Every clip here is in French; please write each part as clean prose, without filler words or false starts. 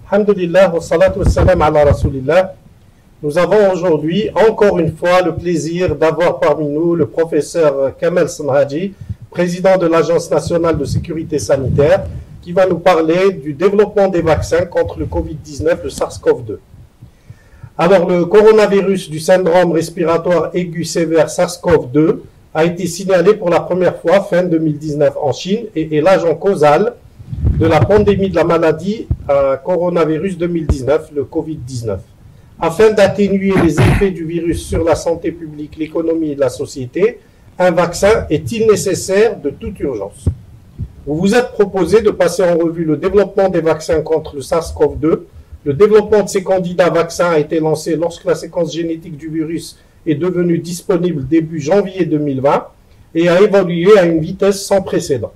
Alhamdulillah, wa salatu wa salam ala rasulillah. Nous avons aujourd'hui encore une fois le plaisir d'avoir parmi nous le professeur Kamel Samhaji, président de l'Agence nationale de sécurité sanitaire, qui va nous parler du développement des vaccins contre le Covid-19, le SARS-CoV-2. Alors, le coronavirus du syndrome respiratoire aigu sévère SARS-CoV-2 a été signalé pour la première fois fin 2019 en Chine et est l'agent causal de la pandémie de la maladie coronavirus 2019, le Covid-19. Afin d'atténuer les effets du virus sur la santé publique, l'économie et la société, un vaccin est-il nécessaire de toute urgence? Vous vous êtes proposé de passer en revue le développement des vaccins contre le SARS-CoV-2. Le développement de ces candidats vaccins a été lancé lorsque la séquence génétique du virus est devenue disponible début janvier 2020 et a évolué à une vitesse sans précédent.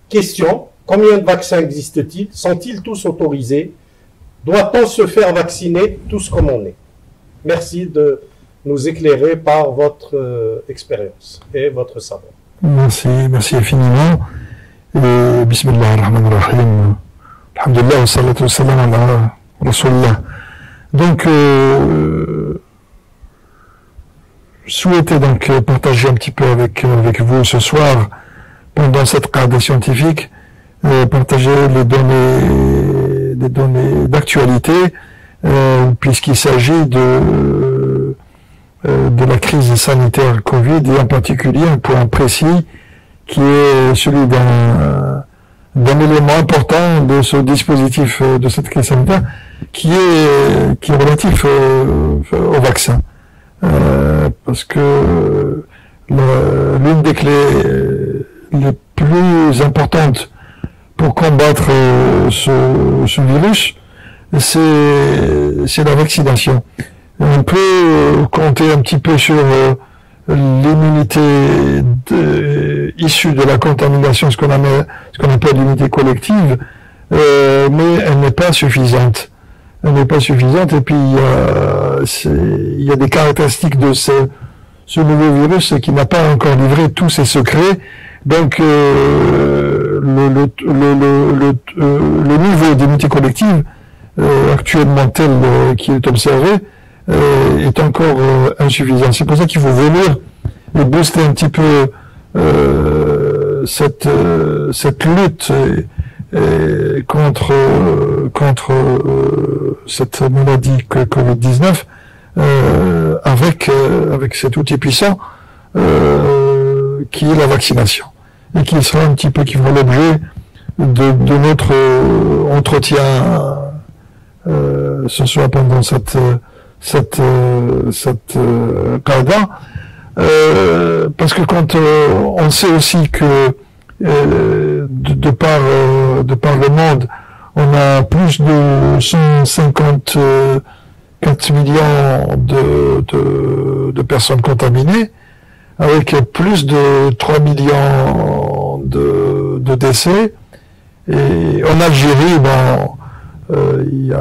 Question: combien de vaccins existent-ils? Sont-ils tous autorisés? Doit-on se faire vacciner tous comme on est? Merci de nous éclairer par votre expérience et votre savoir. Merci infiniment. Bismillah ar-Rahman ar-Rahim. Alhamdulillah wa salatu wa salam ala Rasulullah. Donc, je souhaitais donc partager un petit peu avec vous ce soir, pendant cette cadre scientifique, partager des données d'actualité, puisqu'il s'agit de la crise sanitaire Covid, et en particulier un point précis qui est celui d'un élément important de ce dispositif de cette crise sanitaire qui est relatif au vaccin. Parce que l'une des clés les plus importantes pour combattre ce virus, c'est la vaccination. On peut compter un petit peu sur l'immunité issue de la contamination, ce qu'on appelle l'immunité collective, mais elle n'est pas suffisante. Elle n'est pas suffisante, et puis il y a des caractéristiques de ce nouveau virus qui n'a pas encore livré tous ses secrets. Donc le niveau d'immunité collective actuellement tel qu'il est observé est encore insuffisant. C'est pour ça qu'il faut venir et booster un petit peu cette lutte contre cette maladie Covid-19 avec cet outil puissant qui est la vaccination, et qui sera un petit peu, qui fera l'objet de notre entretien ce soir pendant cette cadre, parce que quand on sait aussi que de par le monde, on a plus de 154 millions de personnes contaminées, avec plus de 3 millions de décès. Et en Algérie, il y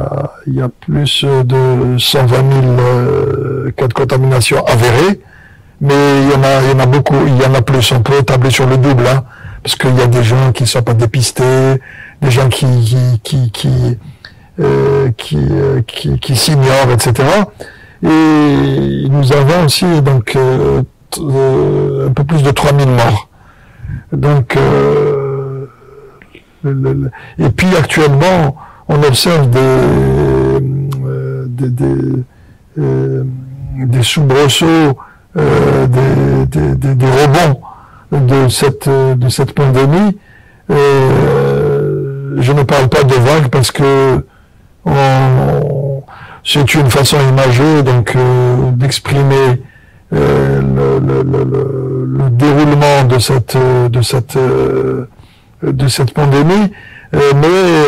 a plus de 120 000 cas de contamination avérés, mais il y en a beaucoup, il y en a plus. On peut tabler sur le double, hein, parce qu'il y a des gens qui ne sont pas dépistés, des gens qui s'ignorent, etc. Et nous avons aussi donc un peu plus de 3000 morts. Donc, et puis actuellement, on observe des soubresauts, des rebonds de cette pandémie. Je ne parle pas de vagues parce que c'est une façon imagée donc d'exprimer le déroulement de cette pandémie, mais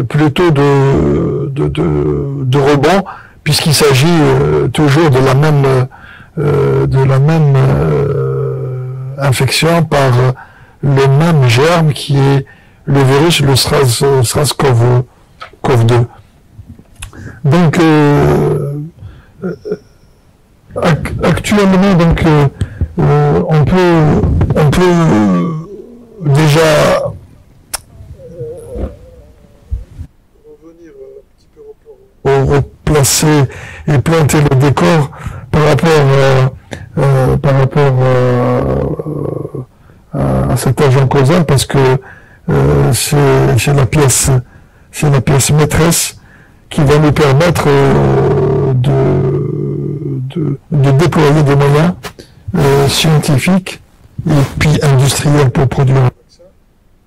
plutôt de rebond, puisqu'il s'agit toujours de la même infection par le même germe qui est le virus, le SARS-CoV-2. Donc actuellement, donc on peut déjà revenir placer et planter le décor par rapport à cet agent causal, parce que c'est la pièce maîtresse qui va nous permettre de déployer des moyens scientifiques et puis industriels pour produire un vaccin,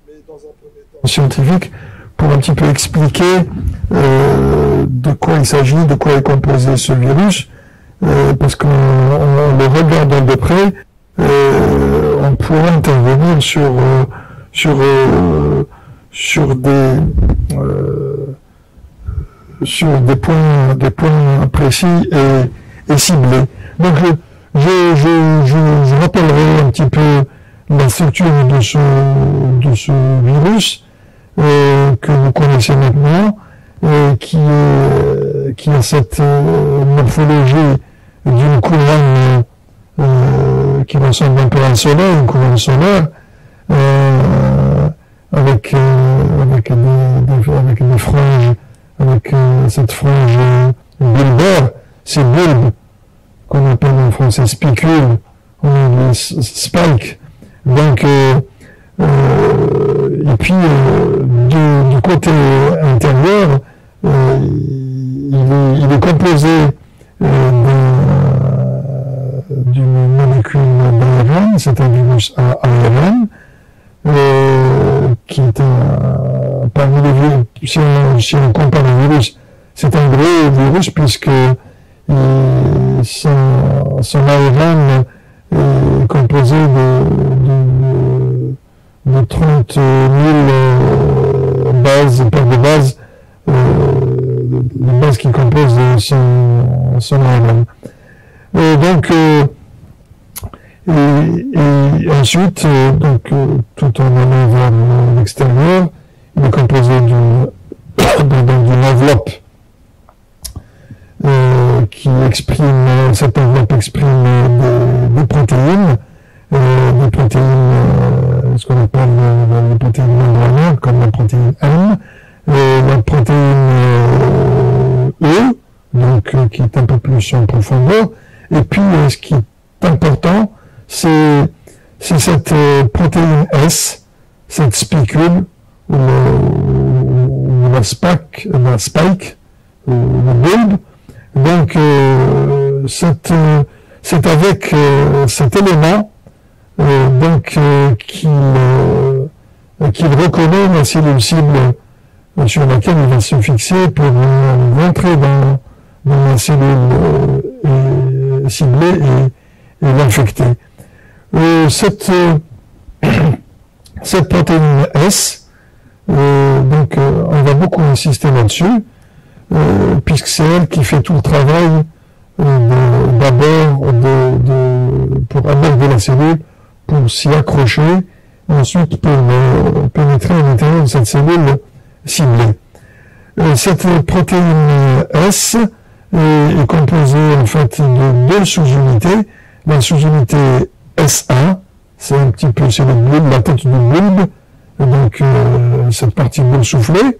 mais dans un premier temps scientifique, pour un petit peu expliquer de quoi il s'agit, de quoi est composé ce virus, parce qu'en le regardant de près, on pourrait intervenir sur des points précis et ciblés. Donc je rappellerai un petit peu la structure de ce virus que vous connaissez maintenant, qui a cette morphologie d'une couronne qui ressemble un peu à un soleil, une couronne solaire, avec des franges, avec cette frange bulbaire, ces bulbes qu'on appelle en français spicules, on dit spike. Donc, et puis du côté intérieur, il est composé d'une molécule d'ARN, c'est un virus à ARN, qui est parmi les virus, si on compare les virus, c'est un gros virus puisque son ARN est composé de 30 000 paires de bases, les bases qui composent son ARN. Donc, et ensuite, tout en allant vers l'extérieur, il est composé d'une enveloppe qui exprime, cette enveloppe exprime des protéines, ce qu'on appelle les protéines membranaires, comme la protéine M, la protéine E, donc qui est un peu plus en profondeur, et puis ce qui est important, c'est cette protéine S, cette spicule, ou la spike, ou le bulbe. Donc, c'est avec cet élément qu'il reconnaît la cellule cible sur laquelle il va se fixer pour rentrer dans la cellule ciblée et l'infecter. Cette protéine S, on va beaucoup insister là-dessus, puisque c'est elle qui fait tout le travail d'abord pour aborder la cellule, pour s'y accrocher, ensuite pour pénétrer à l'intérieur de cette cellule ciblée. Cette protéine S est composée en fait de deux sous-unités. La sous-unité S1, c'est un petit peu, c'est le bulbe, la tête du bulbe, donc cette partie bulbe soufflée.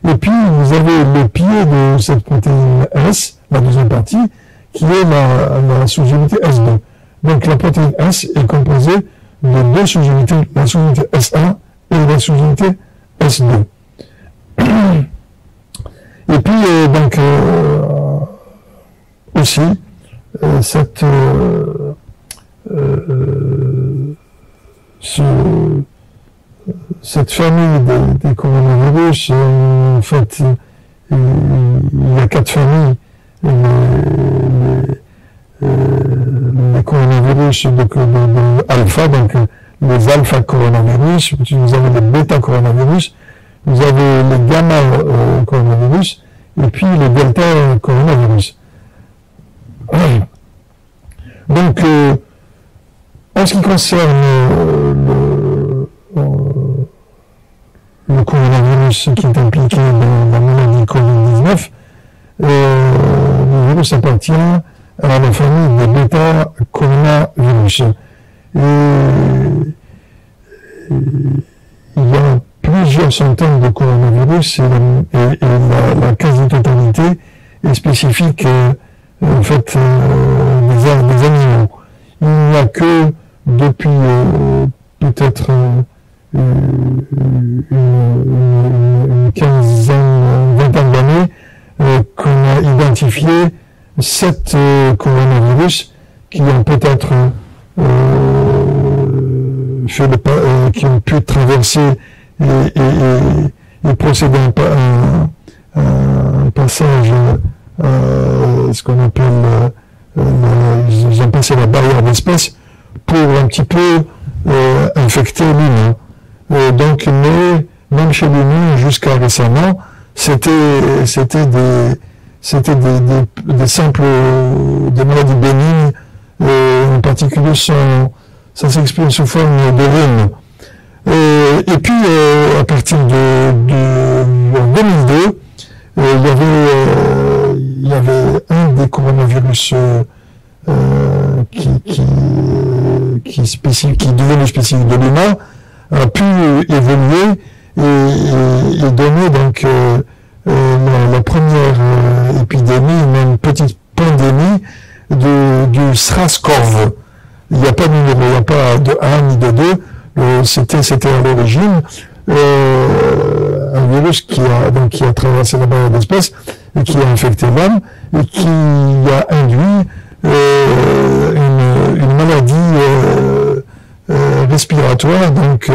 Et puis vous avez le pied de cette protéine S, la deuxième partie, qui est la sous-unité S2. Donc la protéine S est composée de deux sous-unités, la sous-unité S1 et la sous-unité S2. Et puis aussi cette famille des coronavirus, en fait, il y a 4 familles. Les coronavirus de alpha, donc les alpha coronavirus, vous avez les bêta coronavirus, vous avez les gamma coronavirus, et puis les delta coronavirus. Donc, en ce qui concerne le coronavirus qui est impliqué dans la maladie Covid-19, le virus appartient à la famille des bêta-coronavirus. Il y a plusieurs centaines de coronavirus et la quasi-totalité est spécifique en fait des animaux. Il n'y a que depuis peut-être une quinzaine, vingtaine d'années qu'on a identifié 7 coronavirus qui ont peut-être qui ont pu traverser et procéder à un passage, ce qu'on appelle, ils ont passé la barrière d'espèce pour un petit peu infecter l'humain. Donc, mais même chez l'humain, jusqu'à récemment, c'était des simples, des maladies bénignes, en particulier ça s'exprime sous forme de rhume. Et puis, à partir de 2002, il y avait un des coronavirus qui devenait spécifique de l'humain, a pu évoluer et donner donc la première épidémie, même petite pandémie du SRAS-CoV. Il n'y a pas de numéro, il n'y a pas de 1 ni de 2. C'était à l'origine un virus qui a traversé la barrière d'espèce et qui a infecté l'homme et qui a induit une maladie respiratoire, donc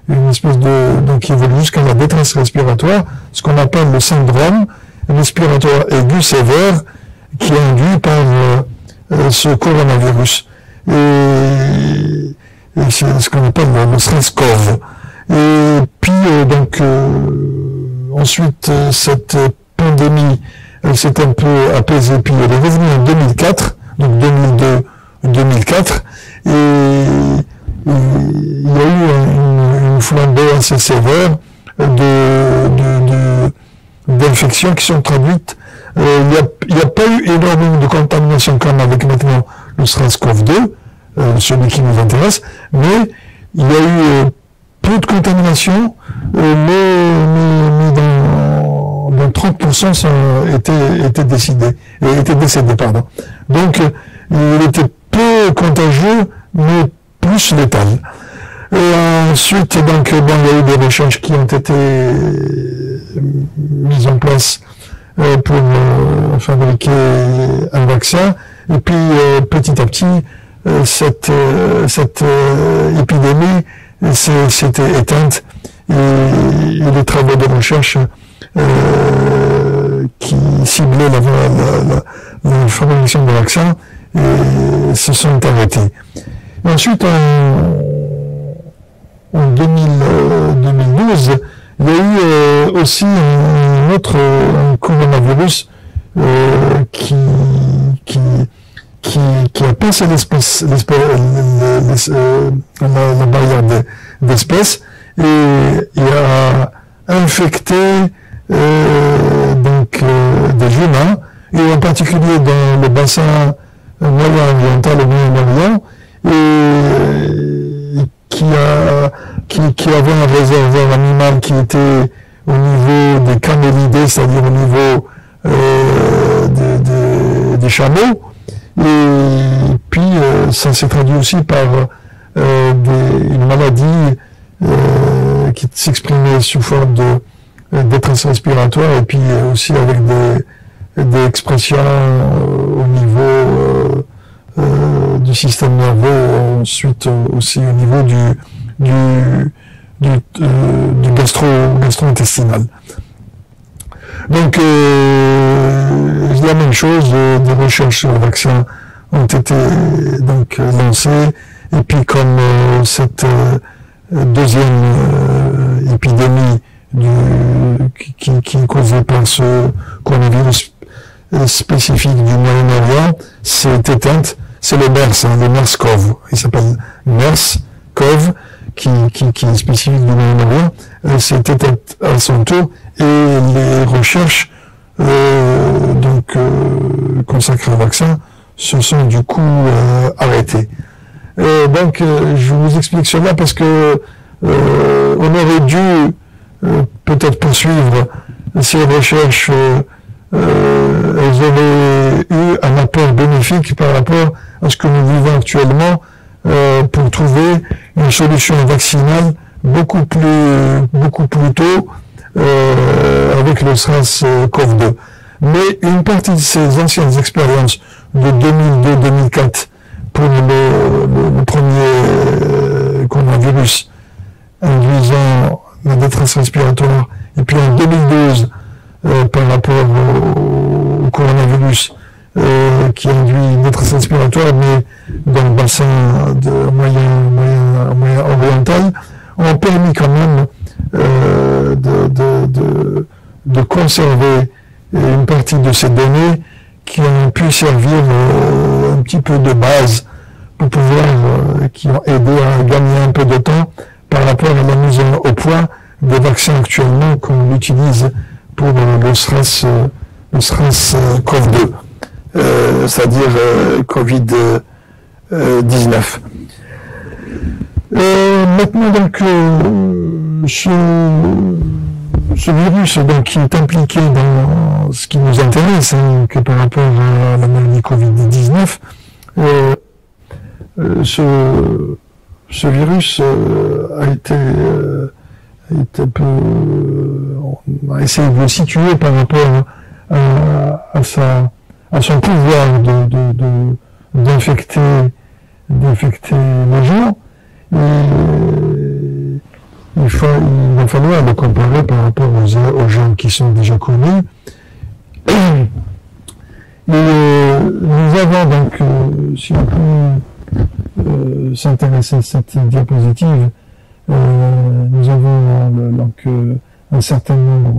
une espèce donc qui évolue jusqu'à la détresse respiratoire, ce qu'on appelle le syndrome respiratoire aigu sévère, qui est induit par ce coronavirus. Et c'est ce qu'on appelle le SRAS-CoV. Et puis ensuite cette pandémie, elle s'est un peu apaisée, puis elle est revenue en 2004, donc 2002-2004, et il y a eu une flambée assez sévère d'infections qui sont traduites. Il n'y a pas eu énormément de contamination comme avec maintenant le SRAS-CoV-2, celui qui nous intéresse, mais il y a eu peu de contamination, mais dans 30% étaient décédés, pardon. Donc, il était peu contagieux, mais plus létal. Et ensuite, donc, il y a eu des recherches qui ont été mises en place pour fabriquer un vaccin. Et puis, petit à petit, cette épidémie s'était éteinte et les travaux de recherche qui ciblaient la fabrication de vaccins se sont arrêtés. Et ensuite, en 2012, il y a eu aussi un autre coronavirus qui a passé la barrière d'espèces et a infecté des humains, et en particulier dans le bassin moyen-oriental et moyen-orient, et qui avait un réservoir animal qui était au niveau des camélidés, c'est-à-dire au niveau des chameaux. Et puis ça s'est traduit aussi par une maladie qui s'exprimait sous forme de détresse respiratoire, et puis aussi avec des expressions au niveau du système nerveux, ensuite aussi au niveau du gastro-intestinal. Donc, la même chose, des recherches sur le vaccin ont été donc lancées, et puis comme cette deuxième épidémie qui est causée par ce coronavirus spécifique du Moyen-Orient s'est éteinte, c'est le MERS, le MERS-CoV. Il s'appelle MERS-CoV, qui est spécifique du Moyen-Orient, s'est éteinte à son tour, et les recherches consacrées au vaccin se sont du coup arrêtées. Donc je vous explique cela parce que on aurait dû peut-être poursuivre ces recherches elles auraient eu un apport bénéfique par rapport à ce que nous vivons actuellement pour trouver une solution vaccinale beaucoup plus tôt avec le SARS-CoV-2. Mais une partie de ces anciennes expériences de 2002-2004 pour le premier coronavirus induisant la détresse respiratoire, et puis en 2012 par rapport au coronavirus qui induit une détresse respiratoire, mais dans le bassin moyen oriental, ont permis quand même de conserver une partie de ces données qui ont pu servir un petit peu de base pour pouvoir, qui ont aidé à gagner un peu de temps par rapport à la mise au point des vaccins actuellement qu'on utilise pour le SARS-CoV-2, c'est-à-dire Covid-19. Maintenant, donc, ce virus donc, qui est impliqué dans ce qui nous intéresse, hein, que par rapport à la maladie Covid-19, ce virus a été on a essayé de le situer par rapport à son pouvoir d'infecter les gens. Il va falloir le comparer par rapport aux gens qui sont déjà connus. Nous avons donc, si on peut s'intéresser à cette diapositive, nous avons donc un certain nombre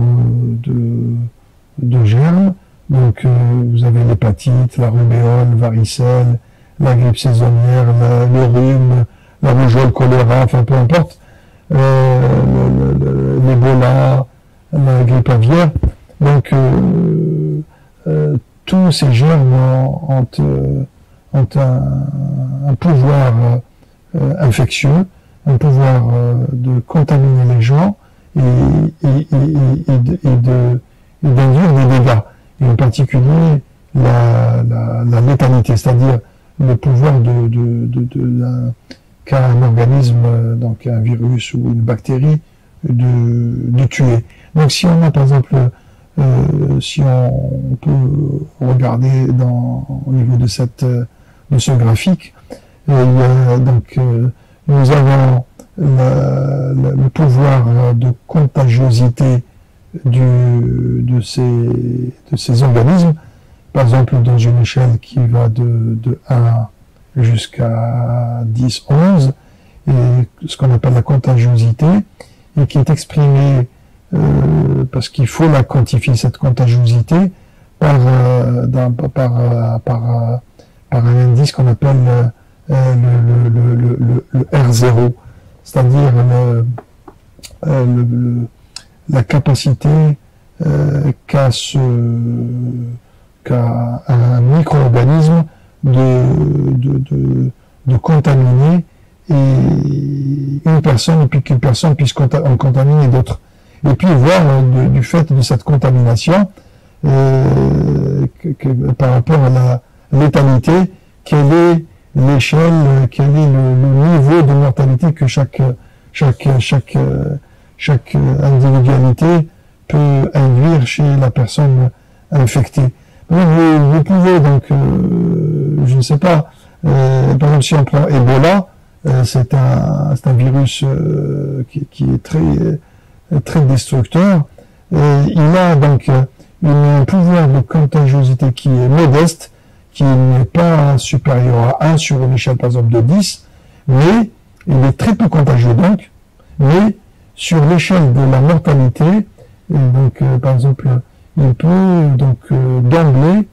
de germes. Donc vous avez l'hépatite, la rubéole, varicelle, la grippe saisonnière, le rhume, la rougeole, le choléra, enfin peu importe, l'Ebola, la grippe aviaire. Donc tous ces germes ont un pouvoir infectieux, un pouvoir de contaminer les gens et d'induire des dégâts, et en particulier la létalité, c'est-à-dire le pouvoir qu'un organisme, donc un virus ou une bactérie, de tuer. Donc si on a par exemple, si on peut regarder au niveau de ce graphique, il y a donc nous avons le pouvoir de contagiosité de ces organismes, par exemple dans une échelle qui va de 1 jusqu'à 10, 11, et ce qu'on appelle la contagiosité, et qui est exprimée parce qu'il faut la quantifier, cette contagiosité, par un indice qu'on appelle le R0, c'est-à-dire la capacité qu'a un micro-organisme de contaminer une personne, et puis qu'une personne puisse en contaminer d'autres. Et puis voir du fait de cette contamination, par rapport à la létalité, quelle est l'échelle, quel est le niveau de mortalité que chaque individualité peut induire chez la personne infectée. Vous pouvez donc, je ne sais pas, par exemple si on prend Ebola, c'est un virus qui est très destructeur. Il a donc un pouvoir de contagiosité qui est modeste, qui n'est pas supérieur à 1 sur une échelle par exemple de 10, mais il est très peu contagieux donc, mais sur l'échelle de la mortalité, donc par exemple, il peut donc d'emblée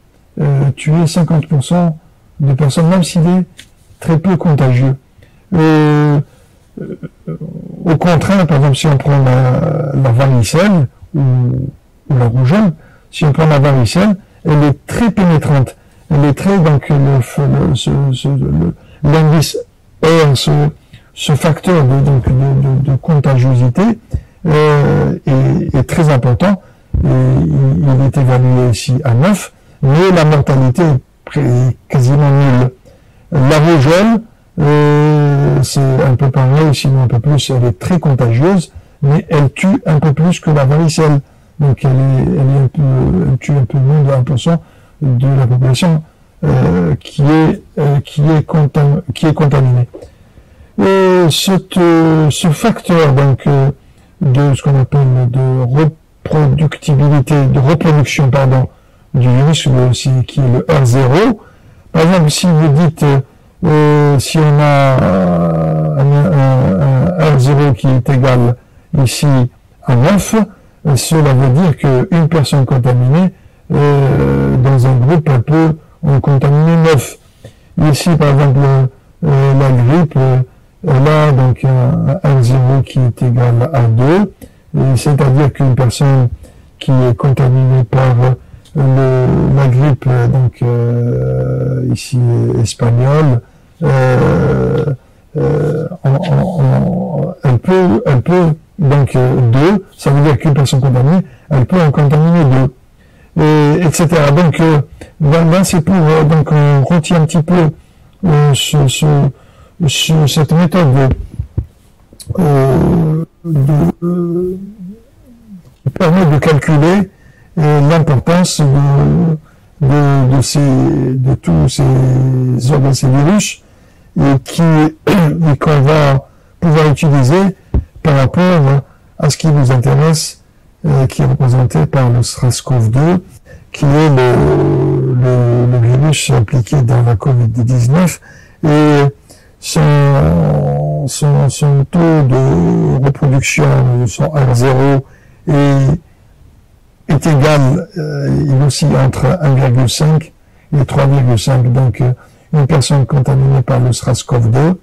tuer 50% de personnes, même s'il est très peu contagieux. Au contraire, par exemple, si on prend la varicelle ou la rougeole, si on prend la varicelle, elle est très pénétrante. Elle est très, donc, l'indice R, ce facteur de contagiosité, est très important. Et il est évalué ici à 9. mais la mortalité est quasiment nulle. La rougeole, c'est un peu pareil, sinon un peu plus, elle est très contagieuse, mais elle tue un peu plus que la varicelle. Donc elle tue un peu moins de 1% de la population qui est contaminée. Et ce facteur donc de ce qu'on appelle de reproduction du virus qui est le R0. Par exemple, si vous dites si on a un R0 qui est égal ici à 9, cela veut dire qu'une personne contaminée dans un groupe, elle peut en contaminer 9. Ici, par exemple, la grippe, elle a donc un R0 qui est égal à 2, c'est-à-dire qu'une personne qui est contaminée par la grippe, donc ici espagnole, elle peut donc 2, ça veut dire qu'une personne contaminée, elle peut en contaminer 2, etc. Donc là c'est pour donc on retient un petit peu cette méthode qui permet de calculer l'importance de tous ces virus et qu'on va pouvoir utiliser par rapport à ce qui nous intéresse, qui est représenté par le SARS-CoV-2, qui est le virus impliqué dans la COVID-19, et son taux de reproduction, son R0 est égal, il oscille entre 1,5 et 3,5. Donc, une personne contaminée par le SARS-CoV-2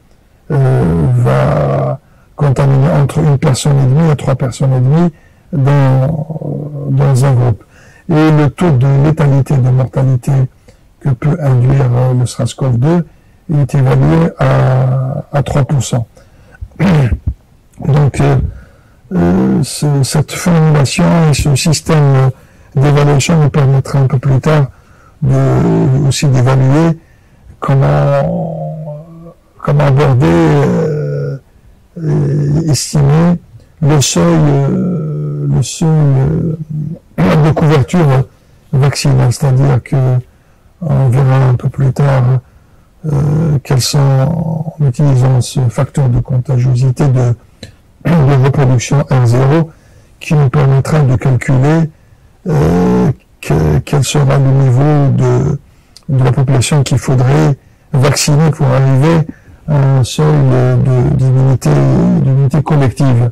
va contaminer entre une personne et demie à 3 personnes et demie dans un groupe. Et le taux de létalité, de mortalité que peut induire le SARS-CoV-2 est évalué à 3%. Donc, cette formulation et ce système d'évaluation nous permettra un peu plus tard aussi d'évaluer comment aborder estimer le seuil de couverture vaccinale, c'est-à-dire que on verra un peu plus tard quels sont, en utilisant ce facteur de contagiosité de reproduction R0, qui nous permettra de calculer quel sera le niveau de la population qu'il faudrait vacciner pour arriver à un seuil d'immunité collective.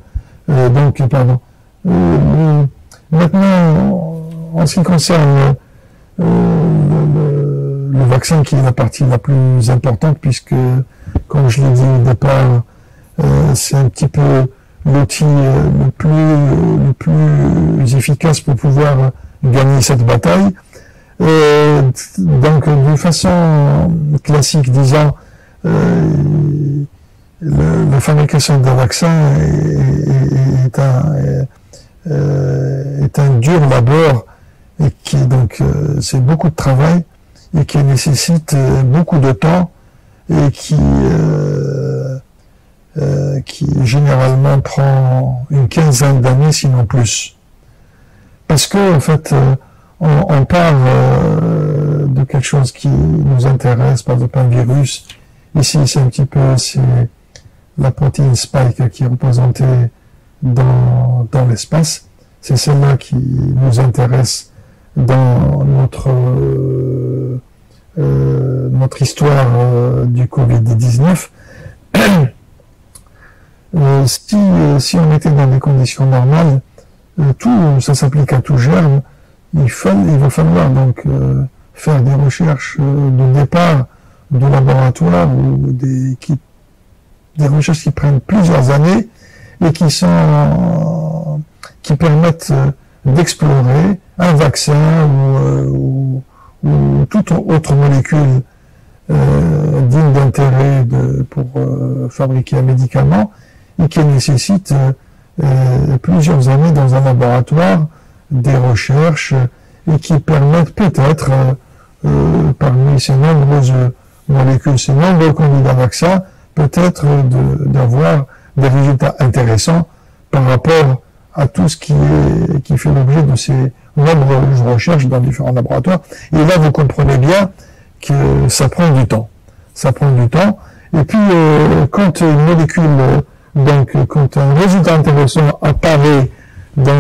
Maintenant, en ce qui concerne le vaccin, qui est la partie la plus importante, puisque, comme je l'ai dit au départ, c'est un petit peu l'outil le plus efficace pour pouvoir gagner cette bataille. Donc, de façon classique, disons, la fabrication d'un vaccin est un dur labeur, et qui donc c'est beaucoup de travail et qui nécessite beaucoup de temps et qui généralement prend une quinzaine d'années, sinon plus. Parce que, en fait, on parle de quelque chose qui nous intéresse, par exemple un virus. Ici, c'est un petit peu, c'est la protéine spike qui est représentée dans l'espace. C'est celle-là qui nous intéresse dans notre histoire du Covid-19. Si on était dans des conditions normales, ça s'applique à tout germe, il va falloir donc faire des recherches de départ de laboratoire ou des recherches qui prennent plusieurs années et qui permettent d'explorer un vaccin ou toute autre molécule digne d'intérêt pour fabriquer un médicament, et qui nécessite plusieurs années dans un laboratoire, des recherches et qui permettent peut-être, parmi ces nombreuses molécules, ces nombreux candidats vaccins, peut-être d'avoir des résultats intéressants par rapport à tout ce qui fait l'objet de ces nombreuses recherches dans différents laboratoires. Et là, vous comprenez bien que ça prend du temps. Ça prend du temps. Et puis, quand une molécule, quand un résultat intéressant apparaît dans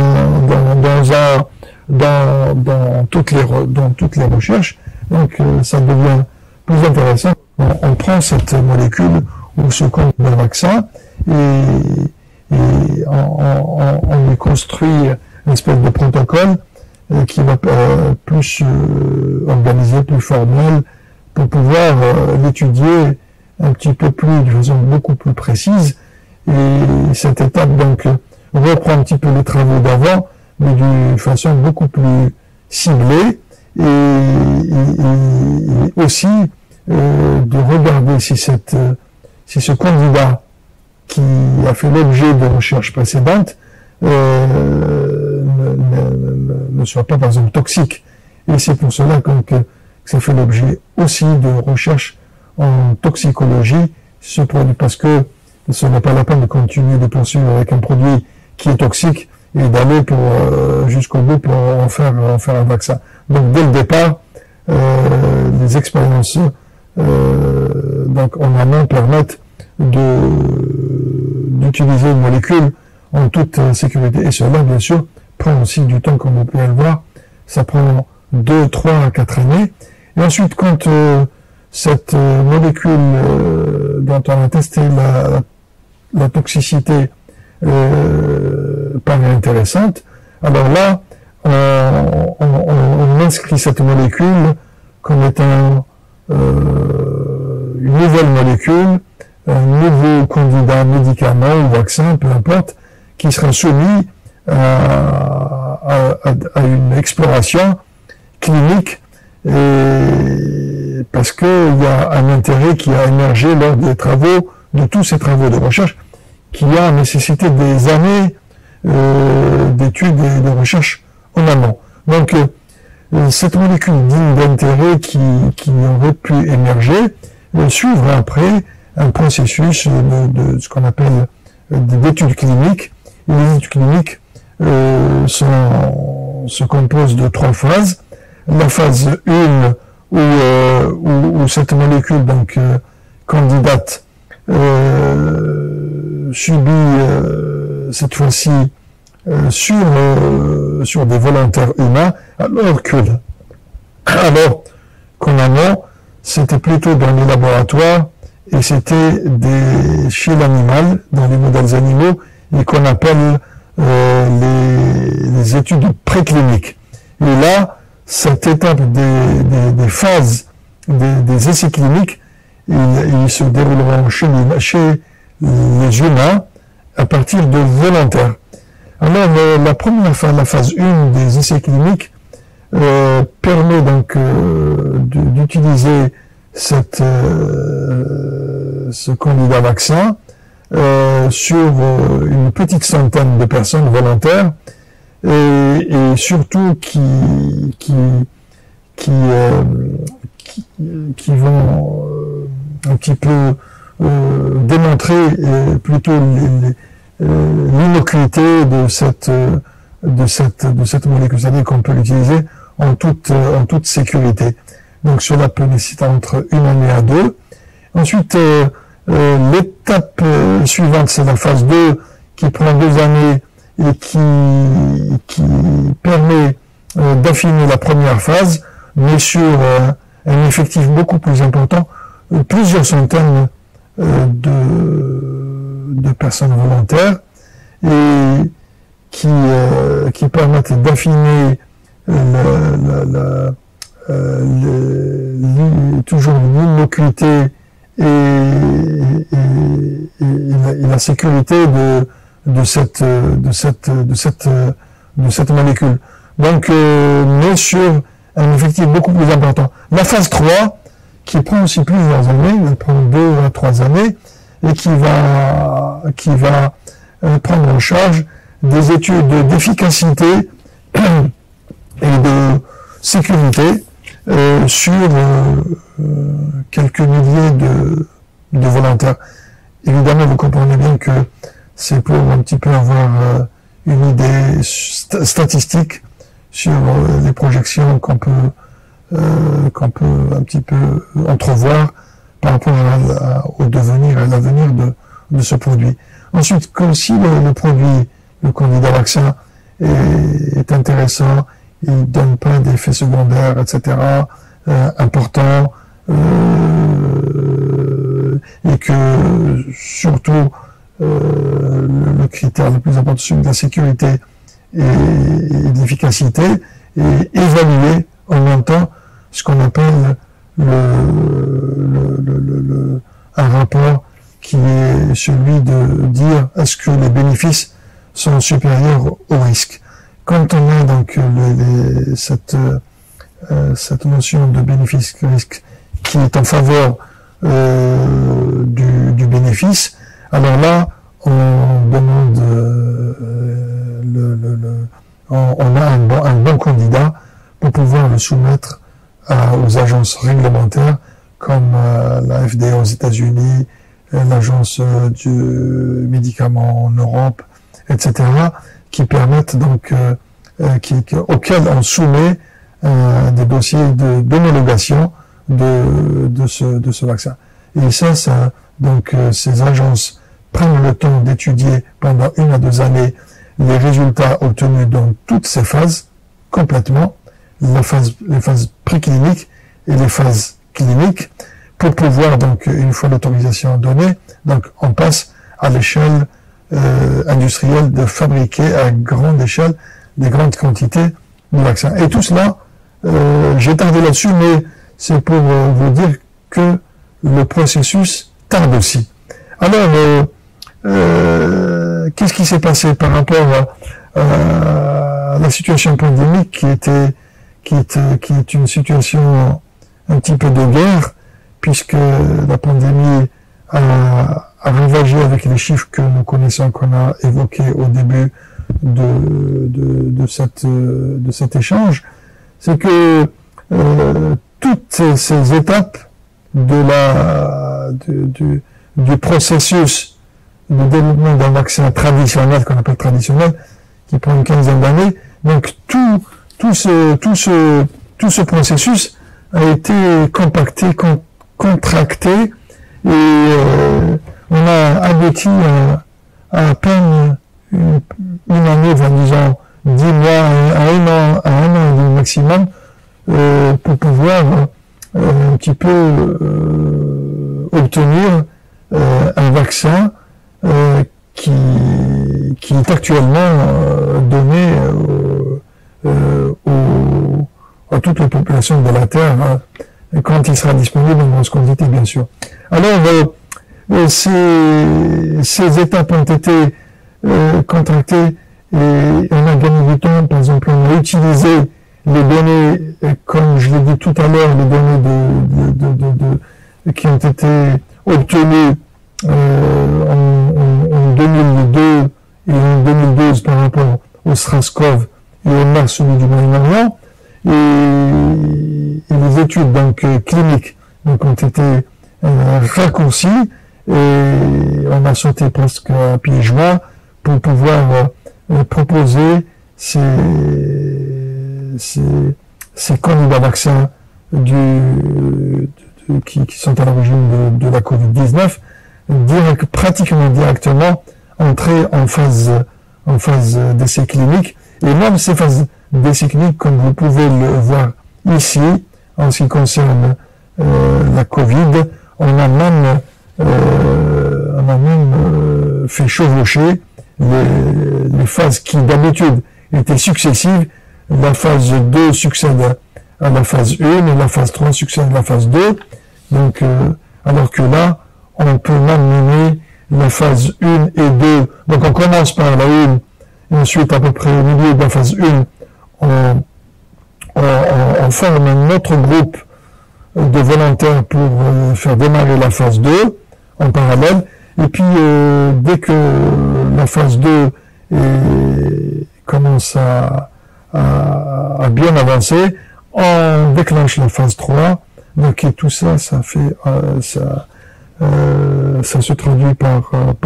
toutes les recherches, donc ça devient plus intéressant. On prend cette molécule ou ce candidat vaccin et on lui construit une espèce de protocole qui va plus organisé, plus formel, pour pouvoir l'étudier un petit peu plus, de façon beaucoup plus précise. Et cette étape, donc, reprend un petit peu les travaux d'avant, mais d'une façon beaucoup plus ciblée, et aussi de regarder si ce candidat qui a fait l'objet de recherches précédentes ne soit pas, par exemple, toxique. Et c'est pour cela que ça fait l'objet aussi de recherches en toxicologie, ce produit, parce que ce n'est pas la peine de continuer de poursuivre avec un produit qui est toxique et d'aller jusqu'au bout pour en faire un vaccin. Donc dès le départ, les expériences donc en amont permettent d'utiliser une molécule en toute sécurité. Et cela, bien sûr, prend aussi du temps, comme vous pouvez le voir. Ça prend 2, 3 à 4 années. Et ensuite, quand cette molécule dont on a testé la toxicité paraît intéressante, alors là, on inscrit cette molécule comme étant une nouvelle molécule, un nouveau candidat médicament ou vaccin, peu importe, qui sera soumis à une exploration clinique, et parce qu'il y a un intérêt qui a émergé lors des travaux, de tous ces travaux de recherche, qui a nécessité des années d'études et de recherche en amont. Donc, cette molécule digne d'intérêt qui aurait pu émerger suivra après un processus de ce qu'on appelle d'études cliniques. Et les études cliniques se composent de 3 phases. La phase 1 où cette molécule donc candidate subit cette fois-ci sur des volontaires humains, alors qu'en amont, c'était plutôt dans les laboratoires et c'était chez l'animal, dans les modèles animaux, et qu'on appelle les études précliniques. Et là, cette étape des phases des essais cliniques, ils se dérouleront chez les humains à partir de volontaires. Alors, la première phase, la phase 1 des essais cliniques, permet donc d'utiliser ce candidat vaccin sur une petite centaine de personnes volontaires, et surtout qui vont un petit peu démontrer plutôt l'innocuité de cette molécule, c'est-à-dire qu'on peut l'utiliser en toute sécurité. Donc cela peut nécessiter entre 1 année à 2. Ensuite, l'étape suivante, c'est la phase 2, qui prend 2 années et qui permet d'affiner la première phase, mais sur un effectif beaucoup plus important, plusieurs centaines de personnes volontaires, et qui permettent d'affiner toujours l'innocuité et la sécurité de cette molécule. Donc, mais sur un effectif beaucoup plus important. La phase 3, qui prend aussi plusieurs années, elle prend 2 à 3 années, et qui va prendre en charge des études d'efficacité et sécurité sur quelques milliers de volontaires. Évidemment, vous comprenez bien que c'est pour un petit peu avoir une idée statistique sur les projections qu'on peut un petit peu entrevoir par rapport au devenir, à l'avenir de ce produit. Ensuite, comme si le produit, le candidat vaccin est intéressant, il donne pas d'effets secondaires, etc., importants, et que surtout le critère le plus important, celui de la sécurité et de l'efficacité, est évalué en même temps ce qu'on appelle un rapport qui est celui de dire est-ce que les bénéfices sont supérieurs au risque. Quand on a donc cette notion de bénéfice-risque qui est en faveur du bénéfice, alors là, on demande, on a un bon candidat pour pouvoir le soumettre aux agences réglementaires comme la FDA aux États-Unis, l'agence du médicament en Europe, etc., qui permettent donc, auxquels on soumet des dossiers d'homologation de ce vaccin. Et ça, donc, ces agences prennent le temps d'étudier pendant 1 à 2 années les résultats obtenus dans toutes ces phases, complètement, les phases précliniques et les phases cliniques, pour pouvoir, donc, une fois l'autorisation donnée, donc, on passe à l'échelle industrielle de fabriquer à grande échelle des grandes quantités de vaccins. Et tout cela, j'ai tardé là-dessus, mais c'est pour vous dire que le processus tarde aussi. Alors, qu'est-ce qui s'est passé par rapport à la situation pandémique qui est une situation un petit peu de guerre, puisque la pandémie a ravagé avec les chiffres que nous connaissons, qu'on a évoqués au début de cet échange, c'est que toutes ces étapes du processus de développement d'un vaccin traditionnel, qu'on appelle traditionnel, qui prend une quinzaine d'années, donc tout ce processus a été compacté, contracté, et on a abouti à peine une année, disons 10 mois, à un an et demi maximum, pour pouvoir un petit peu obtenir un vaccin qui est actuellement donné à toute la population de la Terre, quand il sera disponible en grosse quantité, bien sûr. Alors, ces étapes ont été contractées et on a gagné du temps. Par exemple, on a utilisé les données, comme je l'ai dit tout à l'heure, les données qui ont été obtenues en 2002 et en 2012 par rapport au SRAS-CoV et au MERS, celui du Moyen-Orient, et les études donc cliniques donc ont été raccourcies, et on a sauté presque à pieds joints pour pouvoir proposer ces candidats vaccins qui sont à l'origine de la Covid-19, pratiquement directement entrer en phase d'essai clinique. Et même ces phases d'essai clinique, comme vous pouvez le voir ici, en ce qui concerne la Covid, on a même fait chevaucher les phases qui d'habitude étaient successives. La phase 2 succède à la phase 1 et la phase 3 succède à la phase 2. Donc, alors que là, on peut même nommer la phase 1 et 2. Donc, on commence par la 1, et ensuite, à peu près au milieu de la phase 1, on forme un autre groupe de volontaires pour faire démarrer la phase 2 en parallèle. Et puis, dès que la phase 2 commence à bien avancer, on déclenche la phase 3, donc et tout ça, ça fait, ça se traduit par un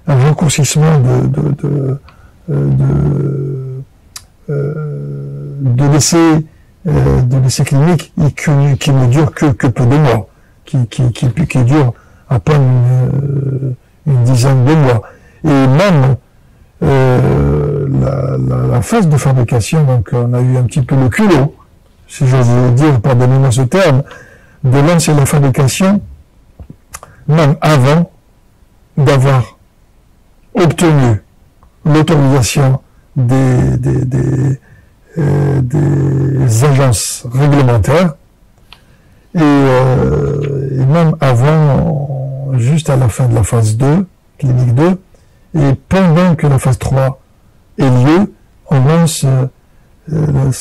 raccourcissement de l'essai clinique qui ne dure que peu de mois, qui dure à peine une dizaine de mois. Et même la phase de fabrication, donc on a eu un petit peu le culot, si j'ose dire, pardonnez-moi ce terme, de lancer la fabrication, même avant d'avoir obtenu l'autorisation des agences réglementaires, et même avant, juste à la fin de la phase 2, clinique 2, et pendant que la phase 3 ait lieu, on lance une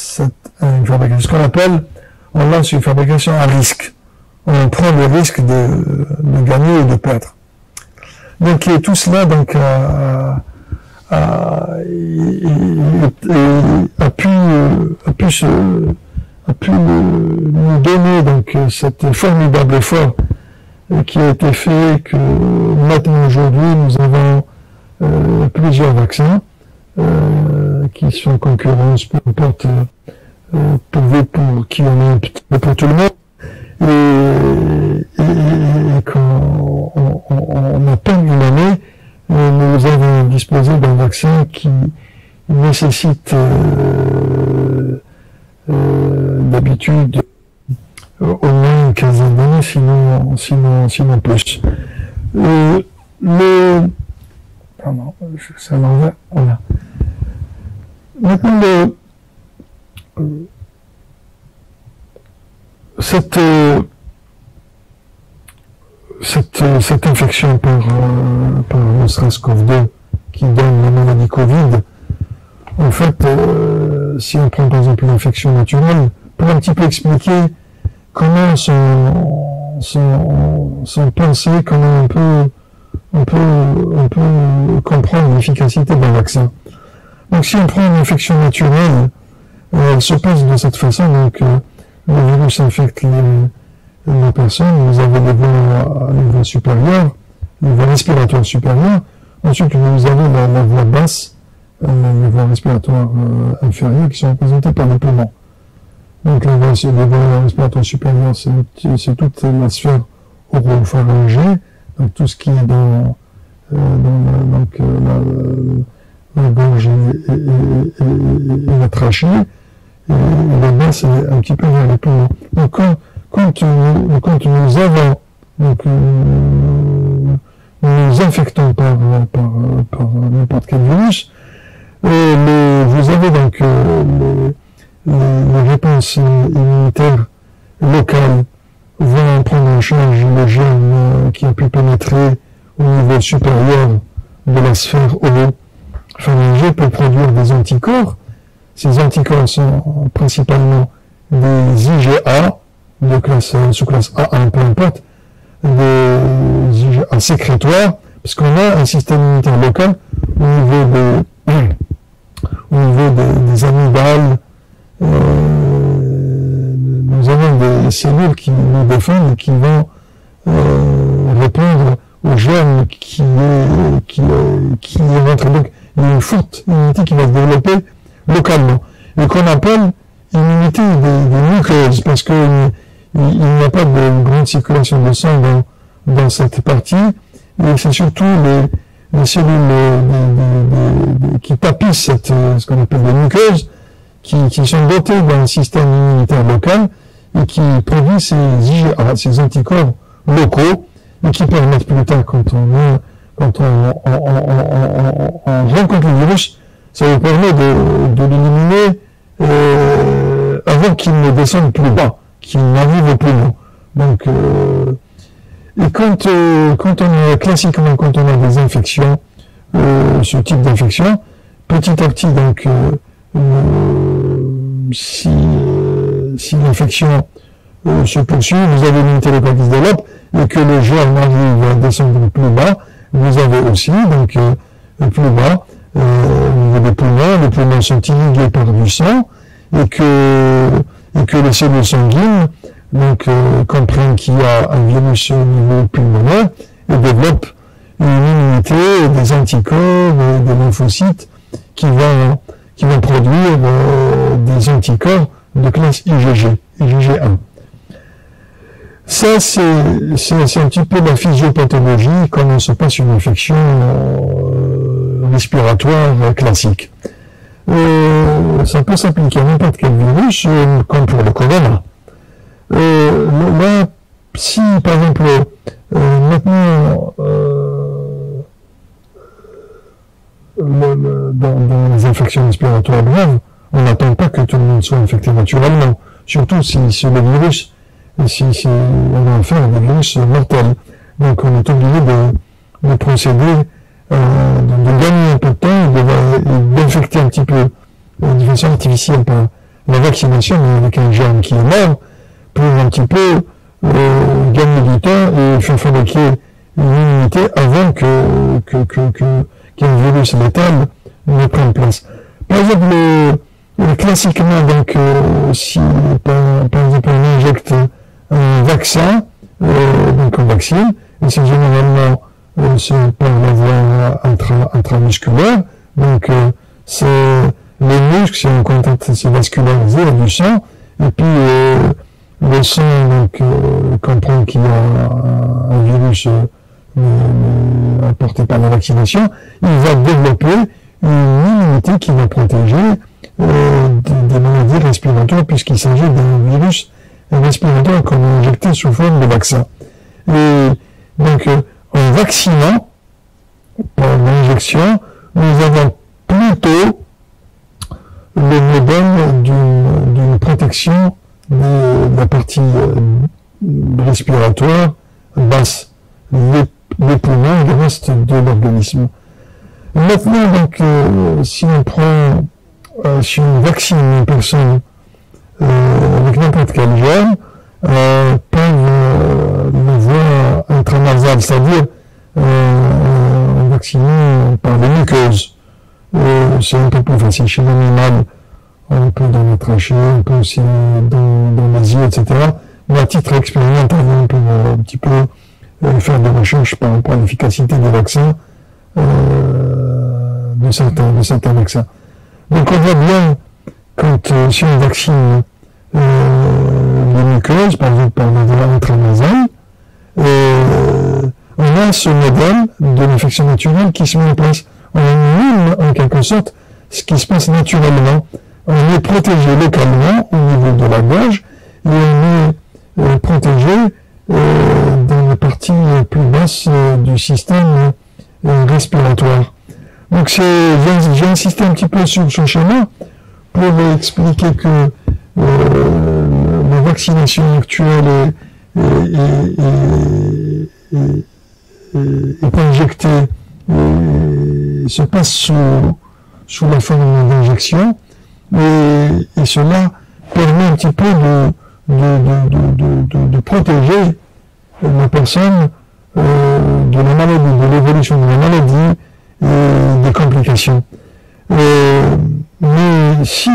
fabrication, ce qu'on appelle, on lance une fabrication à risque. On prend le risque de gagner ou de perdre. Donc, et tout cela, donc, a pu nous donner, donc, cet formidable effort qui a été fait, que maintenant, aujourd'hui, nous avons plusieurs vaccins qui sont en concurrence, peu importe, pour qui on est pour tout le monde. Et quand on a peine une année, nous avons disposé d'un vaccin qui nécessite d'habitude au moins une quinzaine d'années, sinon plus. Pardon, c'est à l'envers, voilà. Maintenant, cette infection par le SARS-CoV-2 qui donne la maladie Covid, en fait, si on prend par exemple l'infection naturelle, pour un petit peu expliquer comment sont pensées, comment on peut comprendre l'efficacité d'un vaccin. Donc si on prend une infection naturelle, elle se passe de cette façon, donc le virus infecte les personnes, vous avez les voies à niveau supérieur, les voies respiratoires supérieures, ensuite vous avez la voie basse, les voies respiratoires inférieures qui sont représentées par les poumons. Donc les voies respiratoires supérieures, c'est toute la sphère oropharyngée, donc tout ce qui est dans la gorge et la trachée, et la bas c'est un petit peu vers les poumons. Donc quand nous avons, donc nous infectons par n'importe quel virus, vous avez donc les réponses immunitaires locales vont prendre en charge le gène qui a pu pénétrer au niveau supérieur de la sphère oropharyngée pour produire des anticorps. Ces anticorps sont principalement des IgA, de classe, sous-classe A1, peu importe, des IgA sécrétoires, parce qu'on a un système immunitaire local au niveau des amygdales. Nous avons des cellules qui nous défendent et qui vont répondre au gène qui est rentré. Donc, il y a une forte immunité qui va se développer localement, et qu'on appelle immunité des muqueuses, parce qu'il n'y a pas de grande circulation de sang dans cette partie, et c'est surtout les cellules qui tapissent ce qu'on appelle des muqueuses, qui sont dotées d'un système immunitaire local, et qui produisent ces IgA, ces anticorps locaux, et qui permettent plus tard, quand on rencontre le virus, ça nous permet de l'éliminer avant qu'il ne descende plus bas, qu'il n'arrive plus loin. Donc, et quand on a classiquement, quand on a des infections, ce type d'infection, petit à petit, donc, si l'infection se poursuit, vous avez l'immunité locale qui se développe, et que le germe arrive à descendre plus bas, vous avez aussi, donc, plus bas, au niveau des poumons. Les poumons sont irrigués par du sang et que les cellules sanguines donc comprennent qu'il y a un virus au niveau pulmonaire et développent une immunité, des anticorps, des lymphocytes qui vont produire des anticorps de classe IgG, IgG1. Ça, c'est un petit peu la physiopathologie, comment se passe une infection respiratoire classique. Ça peut s'appliquer à n'importe quel virus, comme pour le corona. Là, si par exemple, maintenant, dans les infections respiratoires graves, on n'attend pas que tout le monde soit infecté naturellement, surtout si le virus, si on a affaire à des virus mortels. Donc on est obligé de procéder, de gagner un peu de temps, d'infecter un petit peu de façon artificielle par la vaccination avec un germe qui est mort, pour un petit peu gagner du temps et faire fabriquer une immunité avant qu'un virus létal ne prenne place. Par exemple, classiquement, donc, si par exemple on injecte un vaccin, donc on vaccine, et c'est généralement par la voie intramusculaire, donc c'est les muscles, c'est un contact vascularisé avec du sang, et puis le sang donc comprend qu'il y a un virus apporté par la vaccination, il va développer une immunité qui va protéger des maladies respiratoires, puisqu'il s'agit d'un virus respiratoire qu'on a injecté sous forme de vaccin. Et donc, en vaccinant, par l'injection, nous avons plutôt le modèle d'une protection de la partie respiratoire basse, les poumons et le reste de l'organisme. Maintenant, donc, si on vaccine une personne avec n'importe quel germe, par la voie intranasale, c'est-à-dire en vaccinant par les muqueuses. C'est un peu plus facile chez l'animal, on peut dans la trachée, on peut aussi dans les yeux, etc. Mais à titre expérimental, on peut un petit peu faire des recherches par rapport à l'efficacité des vaccins, de certains vaccins. Donc on voit bien, quand si on vaccine les muqueuses, par exemple par la voie intranasale, on a ce modèle de l'infection naturelle qui se met en place. On mime en quelque sorte ce qui se passe naturellement. On est protégé localement au niveau de la gorge et on est protégé dans la partie plus basse du système respiratoire. Donc j'ai insisté un petit peu sur ce schéma pour expliquer que la vaccination actuelle est injectée, se passe sous la forme d'injection, et cela permet un petit peu de protéger la personne de la maladie, de l'évolution de la maladie et des complications. Mais si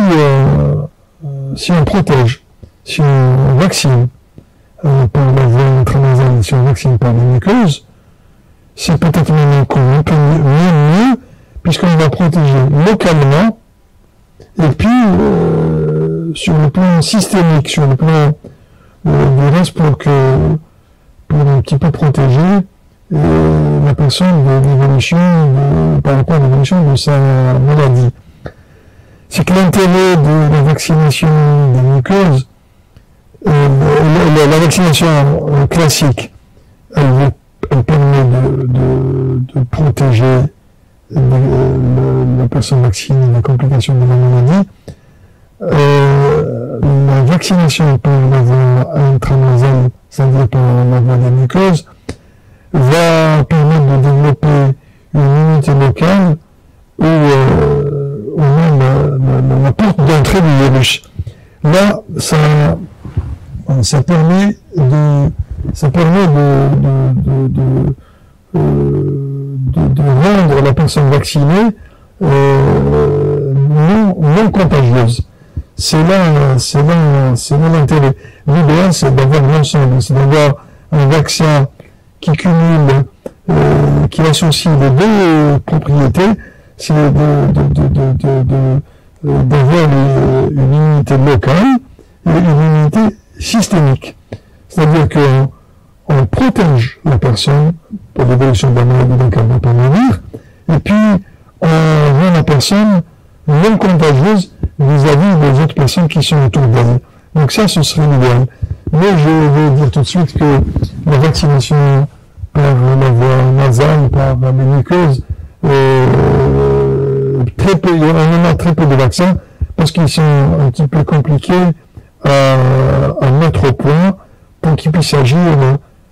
on protège, si on vaccine par la voie intranasale, si on vaccine par les muqueuses, c'est peut-être même encore un peu mieux, puisqu'on va protéger localement, et puis sur le plan systémique, sur le plan du reste, pour un petit peu protéger la personne de l'évolution, par rapport à l'évolution de sa maladie. C'est que l'intérêt de la vaccination des muqueuses, la vaccination classique, elle permet de protéger la personne vaccinée des complications de la maladie. La vaccination par la voie intranasale, c'est-à-dire par la voie des muqueuses, va permettre de développer une immunité locale où on a la porte d'entrée du virus. Là, ça permet de rendre la personne vaccinée non contagieuse. C'est là l'intérêt. L'idéal, c'est d'avoir l'ensemble, c'est d'avoir un vaccin qui cumule, qui associe les deux propriétés, c'est d'avoir une immunité locale et une immunité systémique. C'est-à-dire qu'on protège la personne pour l'évolution de la maladie, donc elle ne va pas mourir, et puis on rend la personne non contagieuse vis-à-vis des autres personnes qui sont autour d'elle. Donc ça, ce serait l'idéal. Mais je vais dire tout de suite que la vaccination par la voie nasale, par les muqueuses, très peu, on en a très peu de vaccins parce qu'ils sont un petit peu compliqués à mettre au point pour qu'ils puissent agir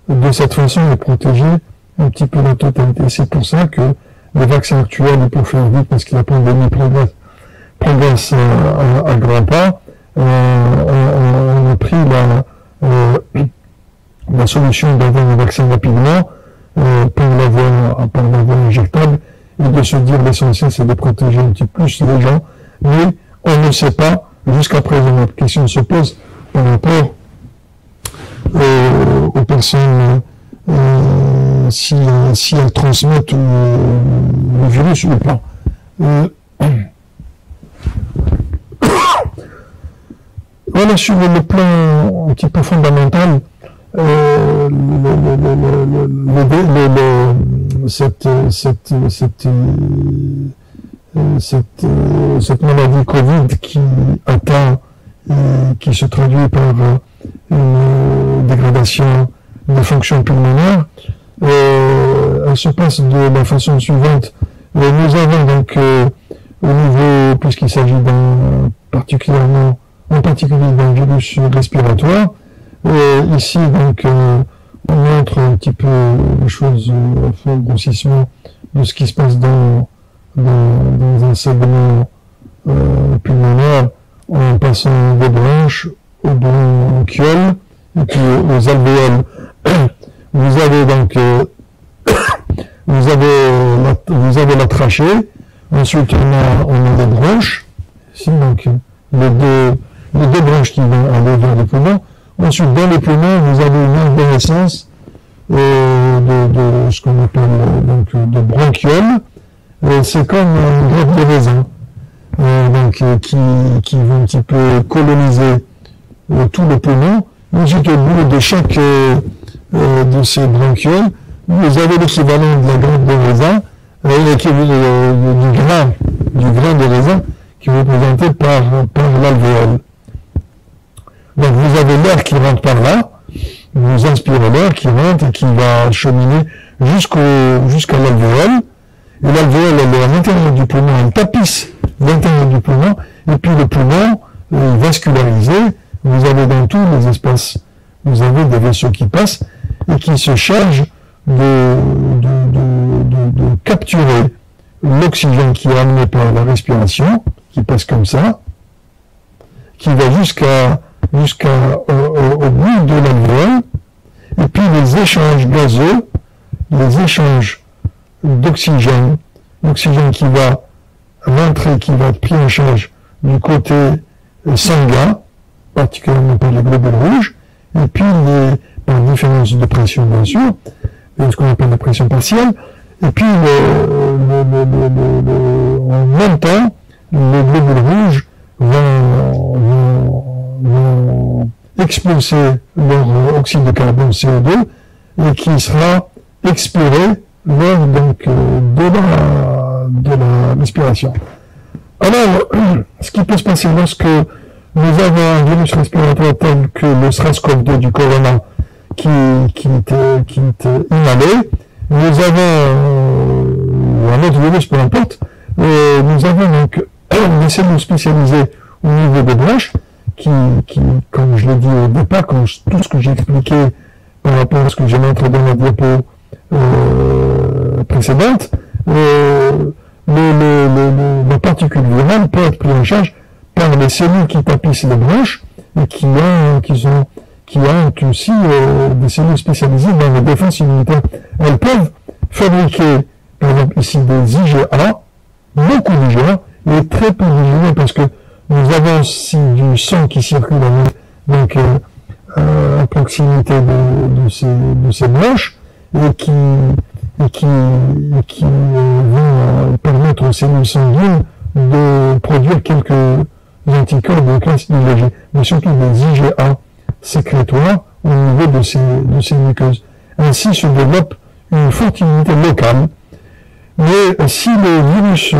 de cette façon et protéger un petit peu la totalité. C'est pour ça que les vaccins actuels, il faut faire vite parce que la pandémie progresse à grands pas. On a pris la solution d'avoir un vaccin rapidement par la voie injectable et de se dire l'essentiel c'est de protéger un petit peu plus les gens, mais on ne sait pas jusqu'à présent. La question se pose par rapport aux personnes si elles transmettent le virus ou pas. Voilà, sur le plan un petit peu fondamental, cette maladie Covid qui atteint, qui se traduit par une dégradation des fonctions pulmonaires, elle se passe de la façon suivante. Nous avons donc au niveau, puisqu'il s'agit en particulier d'un virus respiratoire, ici donc on montre un petit peu les choses au grossissement de ce qui se passe dans un segment pulmonaire en passant des bronches aux bronchioles et puis aux alvéoles. Vous avez donc vous avez la trachée, ensuite on a des bronches, ici donc les deux branches qui vont aller vers les poumons. Ensuite, dans les poumons, vous avez une arborescence de ce qu'on appelle donc de bronchioles. C'est comme une grappe de raisin, qui vont un petit peu coloniser tout le poumon. Ensuite, au bout de chaque de ces bronchioles, vous avez l'équivalent de la grappe de raisin, du grain de raisin qui est représenté par l'alvéole. Donc vous avez l'air qui rentre par là, vous inspirez l'air qui rentre et qui va cheminer jusqu'à l'alvéole, et l'alvéole elle est à l'intérieur du poumon, elle tapisse l'intérieur du poumon, et puis le poumon est vascularisé, vous avez dans tous les espaces, vous avez des vaisseaux qui passent et qui se chargent de capturer l'oxygène qui est amené par la respiration, qui passe comme ça, qui va au bout de l'alvéole, et puis les échanges gazeux, les échanges d'oxygène, l'oxygène qui va rentrer, qui va être pris en charge du côté sanguin, particulièrement par les globules rouges, et puis par différence de pression bien sûr, ce qu'on appelle la pression partielle, et puis en même temps, les globules rouges vont expulser leur oxyde de carbone CO2 et qui sera expiré lors donc de la respiration. Alors, ce qui peut se passer lorsque nous avons un virus respiratoire tel que le SARS-CoV-2 du corona qui est inhalé, nous avons un autre virus, peu importe, nous avons donc des cellules spécialisées au niveau des bronches qui, comme je l'ai dit au départ, tout ce que j'ai expliqué par rapport à ce que j'ai montré dans la diapo précédente, la particule virale peut être prise en charge par les cellules qui tapissent les bronches et qui ont aussi des cellules spécialisées dans la défense immunitaire. Elles peuvent fabriquer, par exemple ici, des IgA, beaucoup d'IgA et très peu d'IgG parce que nous avons aussi du sang qui circule donc à proximité de ces blanches et qui vont permettre aux cellules sanguines de produire quelques anticorps de classe IgG, mais surtout des IgA sécrétoires au niveau de ces muqueuses. Ainsi se développe une forte immunité locale. Mais si le virus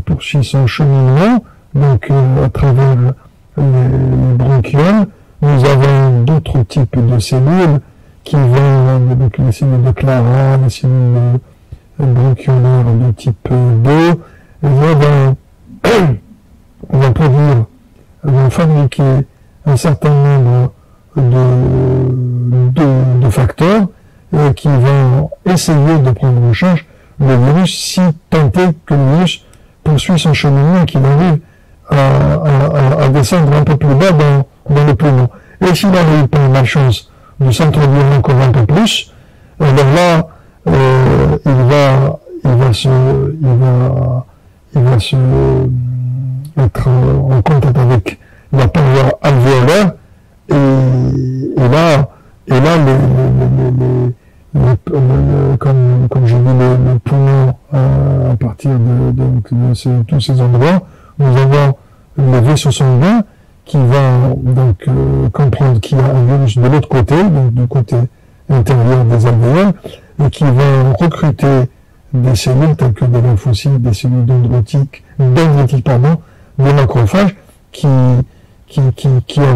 poursuit son cheminement, à travers les bronchioles, nous avons d'autres types de cellules qui vont, donc les cellules de Clara, les cellules bronchiolaires de type 2, vont fabriquer un certain nombre de facteurs qui vont essayer de prendre en charge le virus si tant est que le virus poursuit son cheminement et qu'il arrive à descendre un peu plus bas dans le poumon. Et s'il n'arrive pas malchance de s'introduire encore un peu plus, alors là, il va se être en contact avec la paroi alvéolaire et là, comme je dis, le poumon, à partir de tous ces endroits, nous avons les vaisseaux sanguins qui vont comprendre qu'il y a un virus de l'autre côté, donc du côté intérieur des alvéoles, et qui vont recruter des cellules telles que des lymphocytes, des cellules dendritiques, des macrophages, qui ont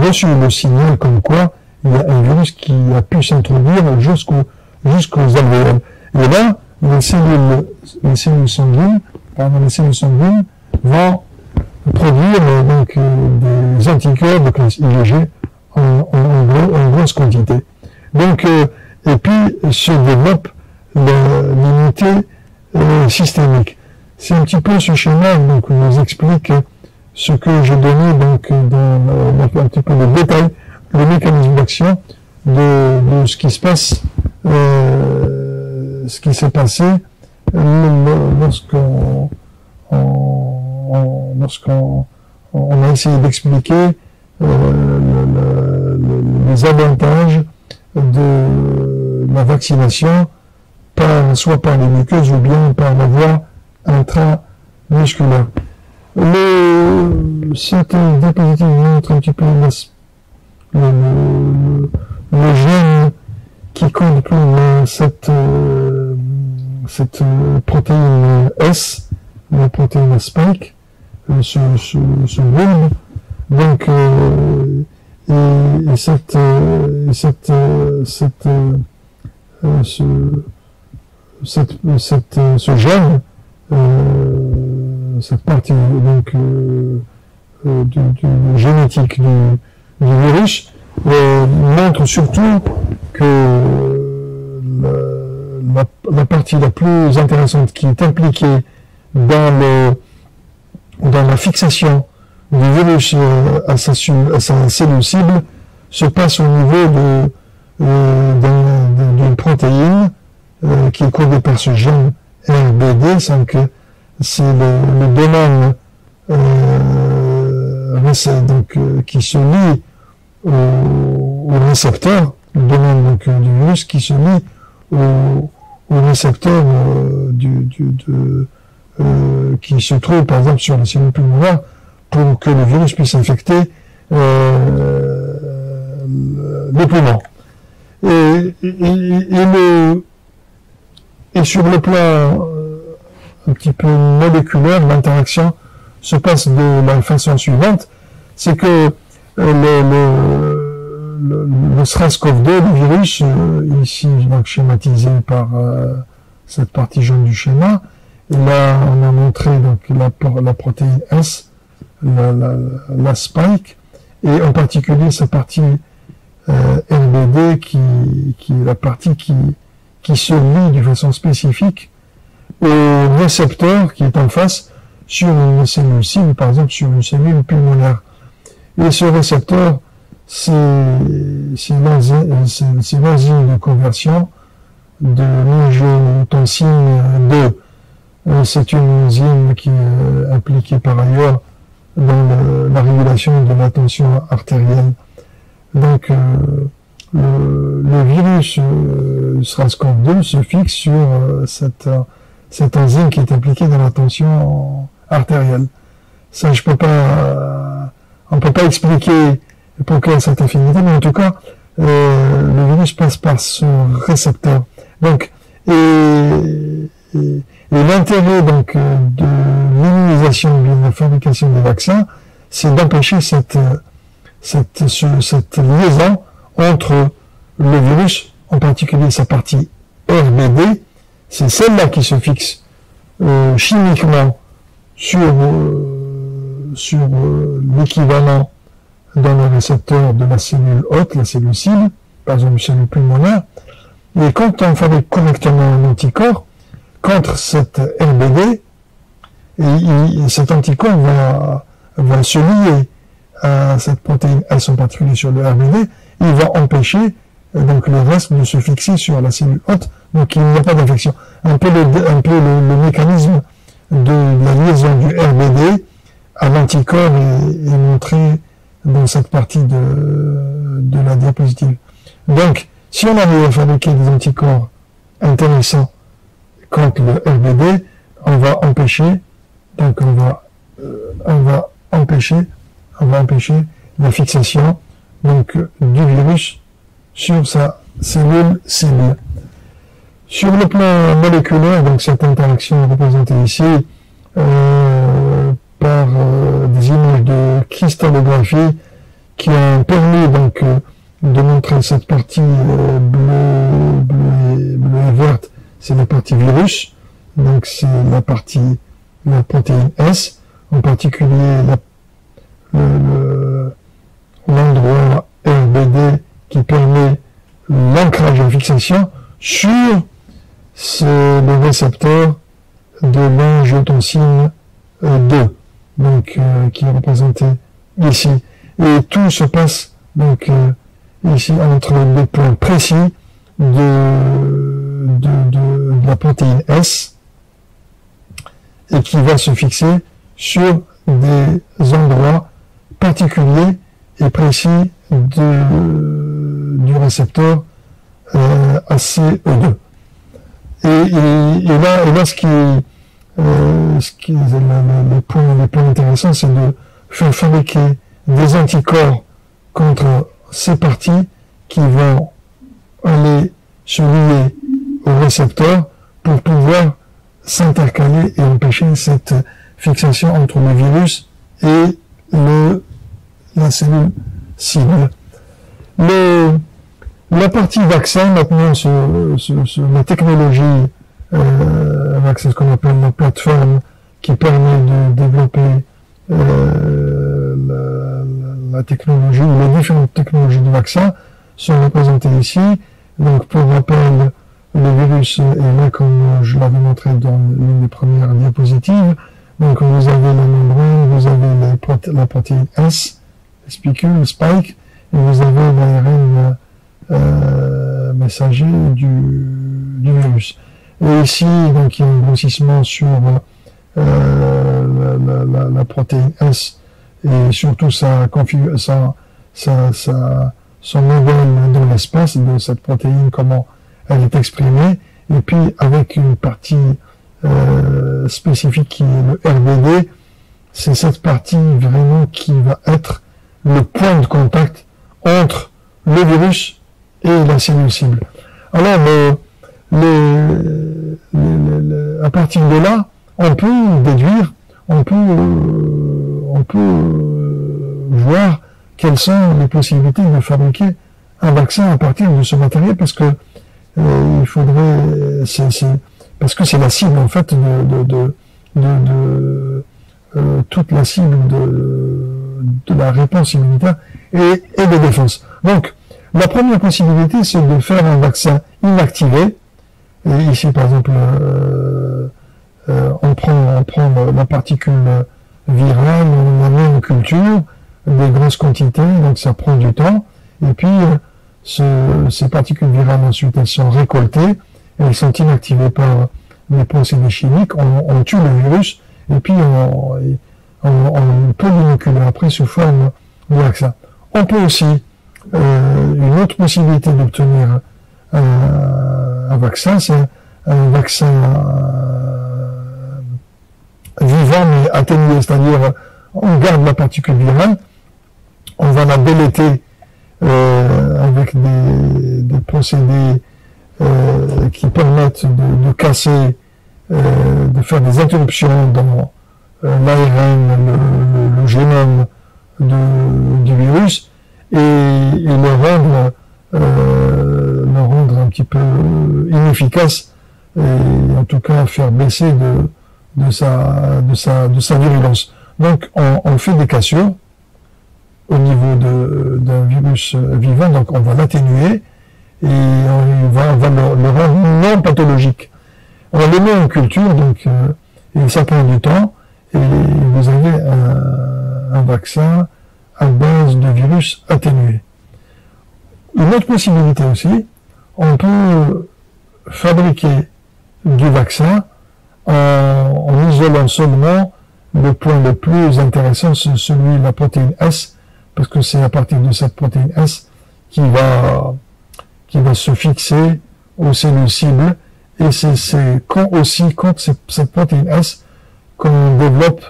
reçu le signal comme quoi il y a un virus qui a pu s'introduire jusqu'aux alvéoles. Et là, les cellules sanguines vont produire des anticorps de classe IgG en grosse quantité. Et puis se développe l'immunité systémique. C'est un petit peu ce schéma qui nous explique ce que j'ai donné dans un petit peu de détail, le mécanisme d'action de ce qui se passe, ce qui s'est passé lorsqu'on a essayé d'expliquer les avantages de la vaccination soit par les muqueuses ou bien par la voie intramusculaire. Cette diapositive montre un petit peu le gène qui contrôle cette protéine S, la protéine spike, ce bulbe. Ce gène, cette partie du génétique du virus montre surtout que la partie la plus intéressante qui est impliquée dans la fixation du virus à sa cellule cible se passe au niveau d'une protéine qui est codée par ce gène RBD, sans que c'est le domaine qui se lie au récepteur, le domaine du virus qui se lie au récepteur qui se trouve par exemple sur la cellule pulmonaire pour que le virus puisse infecter le poumon. Et sur le plan un petit peu moléculaire, l'interaction se passe de la façon suivante, c'est que le SRAS-CoV-2, le virus, ici donc schématisé par cette partie jaune du schéma, et là on a montré la protéine S, la spike, et en particulier sa partie RBD qui est la partie qui se lie de façon spécifique au récepteur qui est en face sur une cellule cible, par exemple sur une cellule pulmonaire. Et ce récepteur, c'est l'enzyme de conversion de l'angiotensine 2. C'est une enzyme qui est impliquée par ailleurs dans la régulation de la tension artérielle. Donc, le virus SARS-CoV-2 se fixe sur cette enzyme qui est impliquée dans la tension artérielle. Ça, on peut pas expliquer pourquoi cette affinité, mais en tout cas, le virus passe par ce récepteur. Donc, et l'intérêt donc de l'immunisation, de la fabrication des vaccins, c'est d'empêcher cette liaison entre le virus, en particulier sa partie RBD, c'est celle-là qui se fixe chimiquement sur l'équivalent dans le récepteur de la cellule hôte, la cellule cible, par exemple une cellule pulmonaire, et quand on fabrique correctement un anticorps contre cette RBD, et cet anticorps va se lier à cette protéine S en particulier sur le RBD, il va empêcher donc le reste de se fixer sur la cellule hôte, donc il n'y a pas d'infection. Un peu le mécanisme de la liaison du RBD à l'anticorps est montré dans cette partie de la diapositive. Donc, si on arrive à fabriquer des anticorps intéressants contre le RBD, on va empêcher la fixation donc du virus sur sa cellule cible. Sur le plan moléculaire, donc cette interaction est représentée ici par des images de cristallographie qui ont permis donc de montrer cette partie bleue et verte, c'est la partie virus, donc c'est la protéine S, en particulier l'endroit RBD qui permet l'ancrage en fixation sur le récepteur de l'angiotensine 2, donc qui est représenté ici. Et tout se passe donc ici entre les points précis de la protéine S et qui va se fixer sur des endroits particuliers et précis du récepteur ACE2. Et là, le point intéressant, c'est de faire fabriquer des anticorps contre ces parties qui vont aller se lier au récepteur pour pouvoir s'intercaler et empêcher cette fixation entre le virus et la cellule cible. La partie vaccin, maintenant, la technologie vaccin, ce qu'on appelle la plateforme qui permet de développer la technologie, les différentes technologies de vaccin sont représentées ici. Donc, pour rappel, le virus est là comme je l'avais montré dans l'une des premières diapositives. Donc, vous avez la membrane, vous avez la protéine S, le spike, et vous avez l'ARN messager du virus. Et ici, donc, il y a un grossissement sur la protéine S et surtout son modèle dans l'espace de cette protéine, comment elle est exprimée, et puis avec une partie spécifique qui est le RBD, c'est cette partie vraiment qui va être le point de contact entre le virus et la cellule cible. Alors, à partir de là, on peut déduire, on peut voir quelles sont les possibilités de fabriquer un vaccin à partir de ce matériel, parce que il faudrait, parce que c'est la cible en fait toute la cible de la réponse immunitaire et de défense. Donc, la première possibilité, c'est de faire un vaccin inactivé. Et ici, par exemple, on prend la particule virale, on la met en culture, des grosses quantités, donc ça prend du temps. Et puis, ces particules virales, ensuite, elles sont récoltées, elles sont inactivées par des procédés chimiques, on tue le virus, et puis on peut l'inoculer après sous forme de vaccin. On peut aussi, une autre possibilité d'obtenir un vaccin, c'est un vaccin vivant mais atténué, c'est-à-dire on garde la particule virale, on va la déléter avec des procédés qui permettent de casser, de faire des interruptions dans l'ARN, le génome du virus, et le rendre un petit peu inefficace, et en tout cas faire baisser de sa virulence. Donc on fait des cassures au niveau d'un virus vivant, donc on va l'atténuer et on va le rendre non pathologique. On le met en culture, donc et ça prend du temps, et vous avez un vaccin à base de virus atténué. Une autre possibilité aussi, on peut fabriquer du vaccin en isolant seulement le point le plus intéressant, c'est celui de la protéine S, parce que c'est à partir de cette protéine S qui va se fixer aux cellules cibles, et c'est quand cette protéine S qu'on développe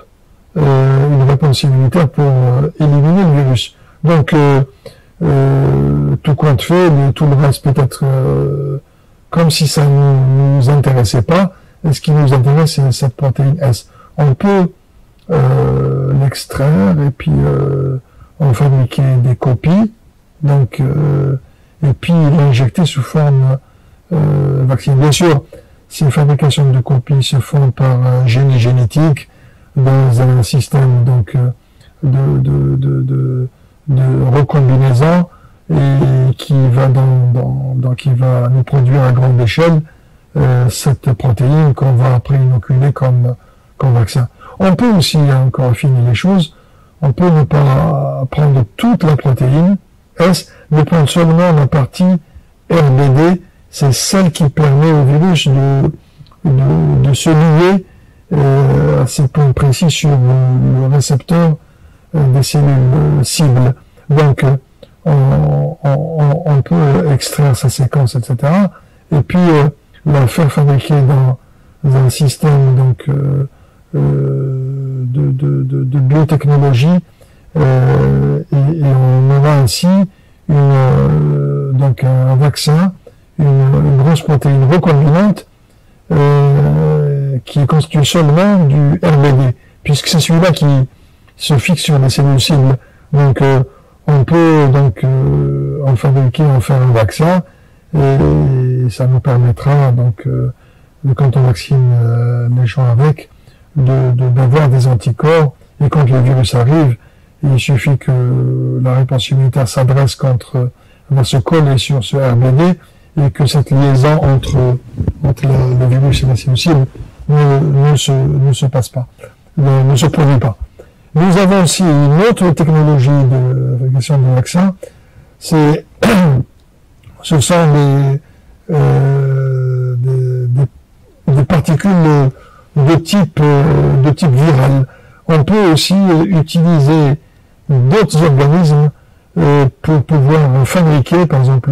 une réponse immunitaire pour éliminer le virus. Donc tout compte fait, tout le reste peut être comme si ça ne nous intéressait pas. Et ce qui nous intéresse, c'est cette protéine S. On peut l'extraire et puis en fabriquer des copies, donc et puis l'injecter sous forme vaccine. Bien sûr, ces fabrications de copies se font par génie génétique dans un système donc de recombinaison, et qui va qui va nous produire à grande échelle cette protéine qu'on va après inoculer comme vaccin. On peut aussi encore affiner les choses. On peut ne pas prendre toute la protéine S, mais prendre seulement la partie RBD. C'est celle qui permet au virus de se lier à ces points précis sur le récepteur des cellules cibles. Donc, on peut extraire sa séquence, etc. Et puis la faire fabriquer dans un système donc de biotechnologie, et on aura ainsi donc un vaccin, une grosse protéine recombinante qui est constituée seulement du RBD, puisque c'est celui-là qui se fixe sur les cellules cibles. Donc on peut donc en fabriquer, en faire un vaccin, et ça nous permettra donc quand on vaccine les gens avec, d'avoir des anticorps, et quand le virus arrive, il suffit que la réponse immunitaire s'adresse va se coller sur ce RBD, et que cette liaison entre le virus et la cellule cible ne se passe pas, ne se produit pas. Nous avons aussi une autre technologie de fabrication de vaccins, ce sont des particules de type viral. On peut aussi utiliser d'autres organismes pour pouvoir fabriquer, par exemple,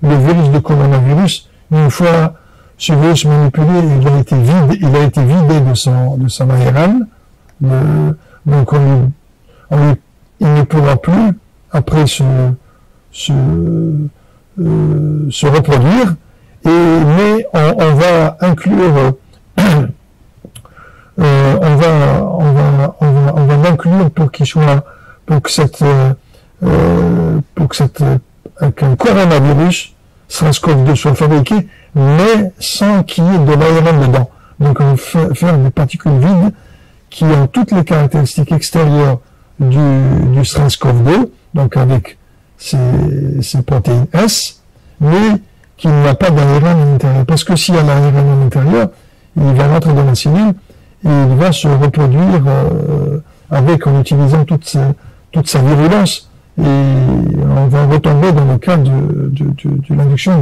le virus de coronavirus. Une fois ce virus manipulé, il a été vidé de son ARN, donc il ne pourra plus après se reproduire, mais on va inclure on va l'inclure pour qu'un coronavirus SARS-CoV-2 soit fabriqué, mais sans qu'il y ait de l'ARN dedans. Donc on va faire des particules vides qui ont toutes les caractéristiques extérieures du SARS-CoV-2, donc avec ces protéines S, mais qui n'a pas d'ARN à l'intérieur. Parce que s'il y a l'ARN à l'intérieur, il va rentrer dans la cellule et il va se reproduire en utilisant toute sa virulence. et on va retomber dans le cas de l'induction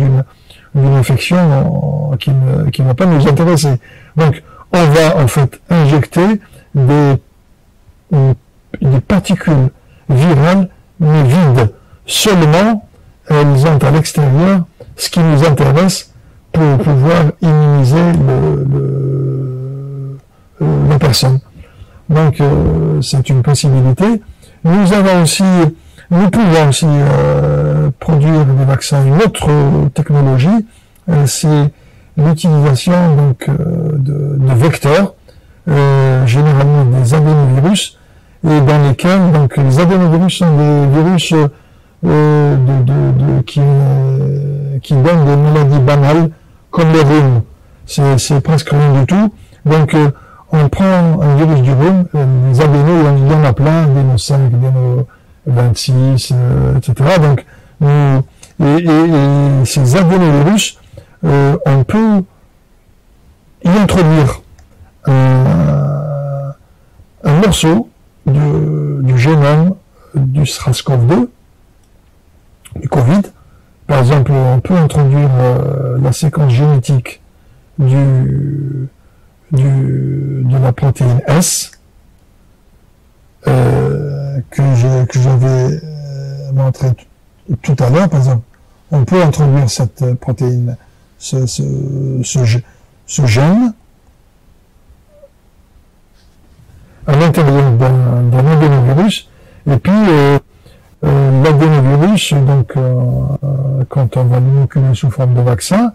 d'une infection qui ne va pas nous intéresser. Donc, on va en fait injecter des particules virales, mais vides. Seulement, elles ont à l'extérieur ce qui nous intéresse pour pouvoir immuniser la personne. Donc, c'est une possibilité. Nous pouvons aussi produire des vaccins. Une autre technologie, c'est l'utilisation donc de vecteurs, généralement des adénovirus, et dans lesquels donc les adénovirus sont des virus qui donnent des maladies banales comme le rhume. C'est presque rien du tout. Donc on prend un virus du rhume, les adénos, il y en a plein, adéno 5, adéno 26, etc. Donc et ces adénovirus, on peut y introduire un morceau du génome du SARS-CoV-2, du Covid. Par exemple, on peut introduire la séquence génétique de la protéine S que j'avais montré tout à l'heure. Par exemple, on peut introduire cette protéine, ce gène à l'intérieur d'un adénovirus, et puis l'adénovirus, donc quand on va l'inoculer sous forme de vaccin,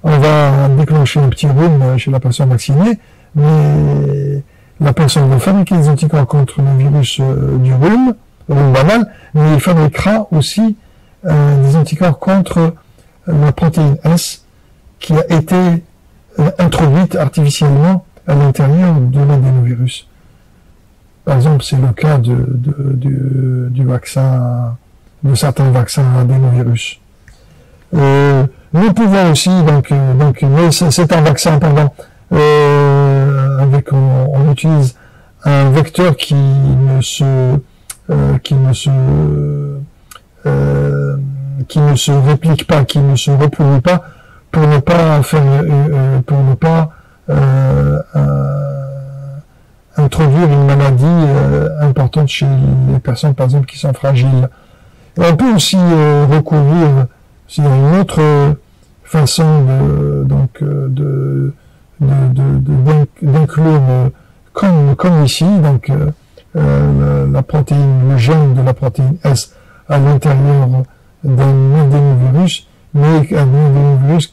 on va déclencher un petit rhume chez la personne vaccinée, mais la personne va fabriquer des anticorps contre le virus du rhume banal, mais il fabriquera aussi des anticorps contre la protéine S qui a été introduite artificiellement à l'intérieur de l'adénovirus. Par exemple, c'est le cas du vaccin, de certains vaccins adénovirus. Nous pouvons aussi, mais c'est un vaccin, pardon, on utilise un vecteur qui ne se réplique pas, qui ne se reproduit pas, pour ne pas introduire une maladie importante chez les personnes, par exemple, qui sont fragiles. Et on peut aussi recourir, s'il y a une autre façon d'inclure, comme ici, donc la protéine, le gène de la protéine S à l'intérieur d'un adénovirus, mais un adénovirus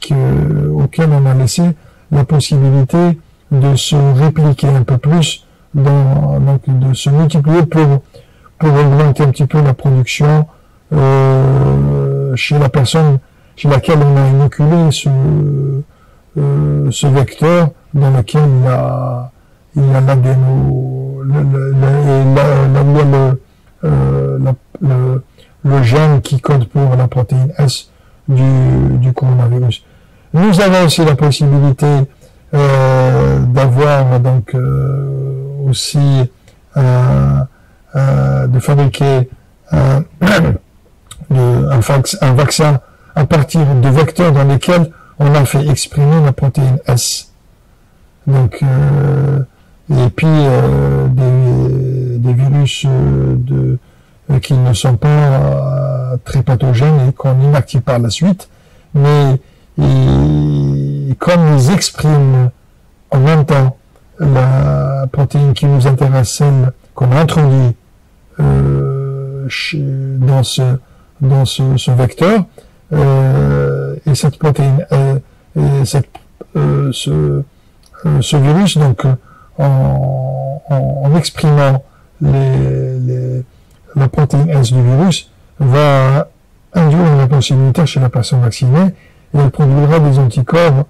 auquel on a laissé la possibilité de se répliquer un peu plus, donc de se multiplier pour augmenter un petit peu la production chez la personne chez laquelle on a inoculé ce vecteur dans lequel il y a le gène qui code pour la protéine S du coronavirus. Nous avons aussi la possibilité d'avoir donc aussi de fabriquer un vaccin à partir de vecteurs dans lesquels on a fait exprimer la protéine S. Donc et puis des virus qui ne sont pas très pathogènes et qu'on inactive par la suite, mais comme ils expriment en même temps la protéine qui nous intéresse, celle qu'on a introduit dans ce vecteur, et cette protéine, ce virus, donc en exprimant la protéine S du virus, va induire une réponse immunitaire chez la personne vaccinée, et elle produira des anticorps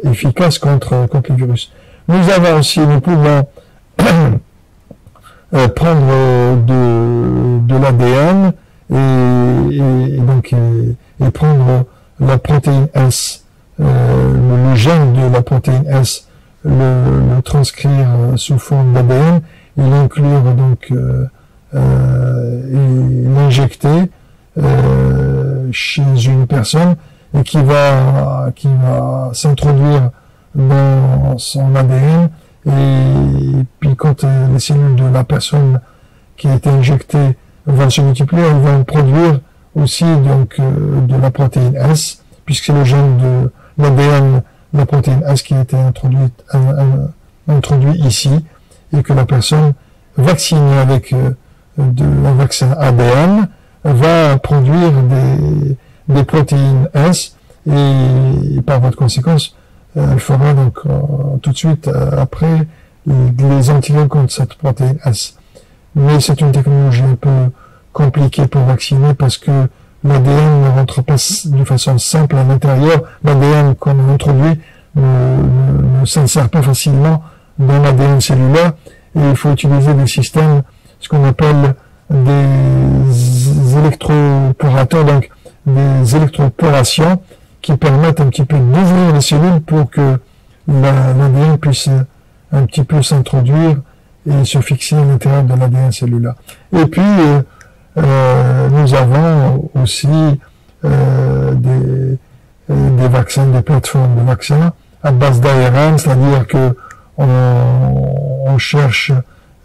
efficaces contre le virus. Nous pouvons prendre de l'ADN et prendre la protéine S, le gène de la protéine S, le transcrire sous forme d'ADN, et l'inclure donc l'injecter chez une personne et qui va s'introduire dans son ADN, et puis quand les cellules de la personne qui a été injectée vont se multiplier, elles vont produire aussi donc de la protéine S, puisque c'est le gène de l'ADN, la protéine S qui a été introduit ici, et que la personne vaccinée avec un vaccin ADN va produire des protéines S, et par voie de conséquence, elle fera donc tout de suite après les anticorps contre cette protéine S. Mais c'est une technologie un peu compliquée pour vacciner parce que l'ADN ne rentre pas de façon simple à l'intérieur. L'ADN qu'on a introduit ne s'insère pas facilement dans l'ADN cellulaire, et il faut utiliser des systèmes, ce qu'on appelle des électroporateurs, donc des électroporations qui permettent un petit peu d'ouvrir les cellules pour que l'ADN puisse un petit peu s'introduire et se fixer à l'intérieur de l'ADN cellulaire. Et puis, nous avons aussi des vaccins, des plateformes de vaccins à base d'ARN, c'est-à-dire que on cherche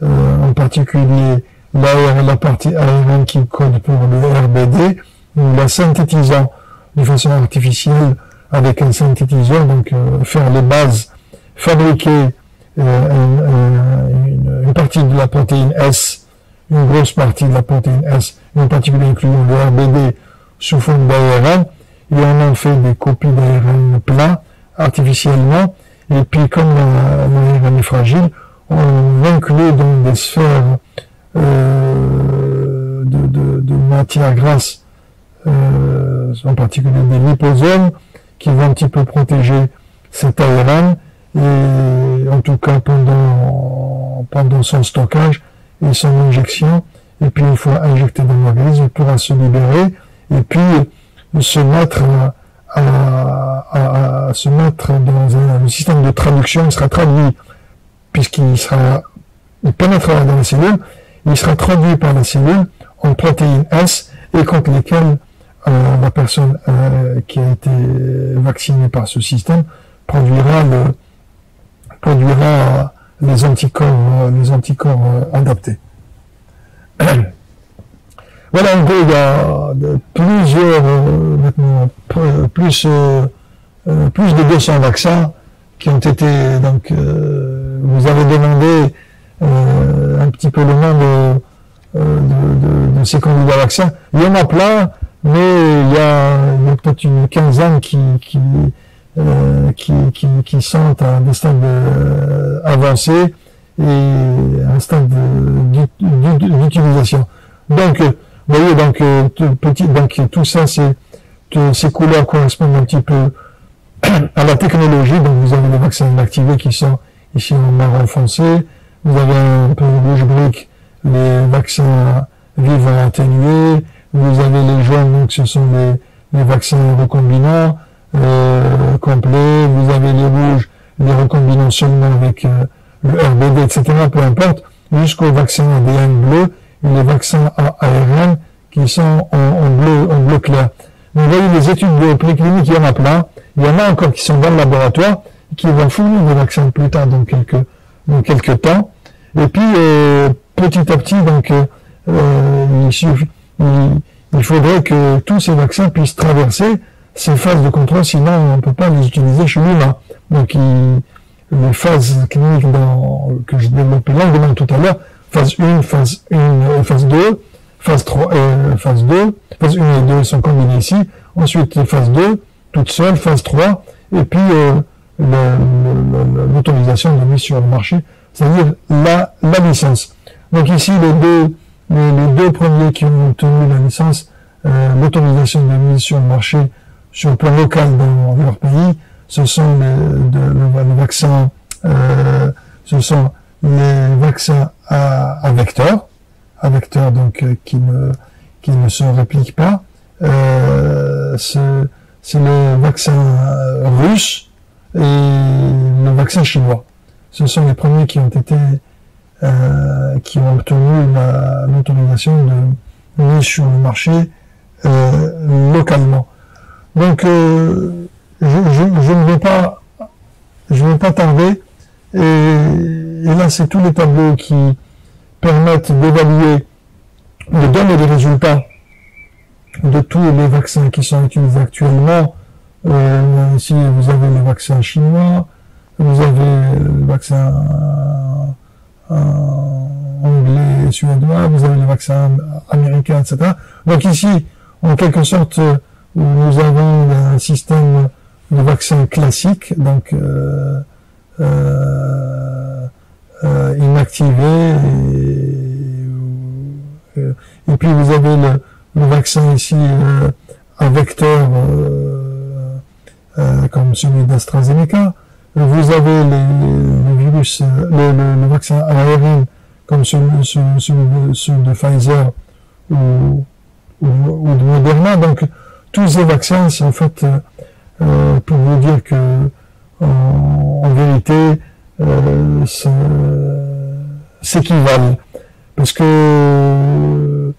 en particulier la partie ARN qui code pour le RBD, nous la synthétisons de façon artificielle avec un synthétiseur, donc faire les bases, fabriquer une partie de la protéine S, une grosse partie de la protéine S, en particulier incluant le RBD sous forme d'ARN, et on en fait des copies d'ARN plat artificiellement, et puis comme l'ARN est fragile, on inclut dans des sphères de matière grasse, en particulier des liposomes, qui vont un petit peu protéger cet ARN, et en tout cas pendant son stockage et son injection, et puis une fois injecté dans l'organisme, il pourra se libérer, et puis se mettre dans un système de traduction. Il sera traduit, puisqu'il pénétrera dans la cellule, il sera traduit par la cellule en protéines S, et contre lesquelles la personne qui a été vaccinée par ce système produira les anticorps adaptés. Voilà, en gros, il y a plusieurs, maintenant, plus de 200 vaccins qui ont été, donc, vous avez demandé un petit peu le nom de ces candidats vaccins. Il y en a plein, mais il y a peut-être une quinzaine qui sont à des stades avancés et à un stade d'utilisation. Donc, vous voyez, donc tout ça, ces couleurs correspondent un petit peu à la technologie. Donc, vous avez les vaccins inactivés qui sont ici en marron foncé. Vous avez un peu rouge brique, les vaccins vivants atténués. Vous avez les jaunes, donc ce sont les vaccins recombinants complets. Vous avez les rouges, les recombinants seulement avec le RBD, etc. Peu importe, jusqu'aux vaccins ADN bleu et les vaccins ARN qui sont en bleu clair. Vous voyez, les études de précliniques, il y en a plein. Il y en a encore qui sont dans le laboratoire, qui vont fournir des vaccins plus tard dans quelques temps. Et puis, petit à petit, donc, il faudrait que tous ces vaccins puissent traverser ces phases de contrôle, sinon on ne peut pas les utiliser chez l'humain. Donc, les phases cliniques que je développais longuement tout à l'heure, phase 1, phase 2, phase 3, phase 2, phase 1 et 2 sont combinés ici, ensuite phase 2, toute seule, phase 3, et puis l'autorisation de mise sur le marché, c'est-à-dire la licence. Donc ici, les deux premiers qui ont obtenu la licence, l'autorisation de mise sur le marché sur le plan local dans leur pays, ce sont les vaccins à vecteur donc qui ne se répliquent pas. C'est le vaccin russe et le vaccin chinois. Ce sont les premiers qui ont obtenu l'autorisation mis sur le marché localement. Donc, je ne vais pas tarder. Et là, c'est tous les tableaux qui permettent d'évaluer, de donner les résultats de tous les vaccins qui sont utilisés actuellement. Ici, vous avez le vaccin chinois, vous avez le vaccin anglais et suédois, vous avez le vaccin américain, etc. Donc ici, en quelque sorte, nous avons un système de vaccins classique, donc inactivé, et puis vous avez le vaccin ici à vecteur comme celui d'AstraZeneca. Vous avez le virus, le vaccin ARN comme celui de Pfizer ou de Moderna. Donc tous ces vaccins, c'est en fait pour vous dire que en vérité s'équivalent, parce que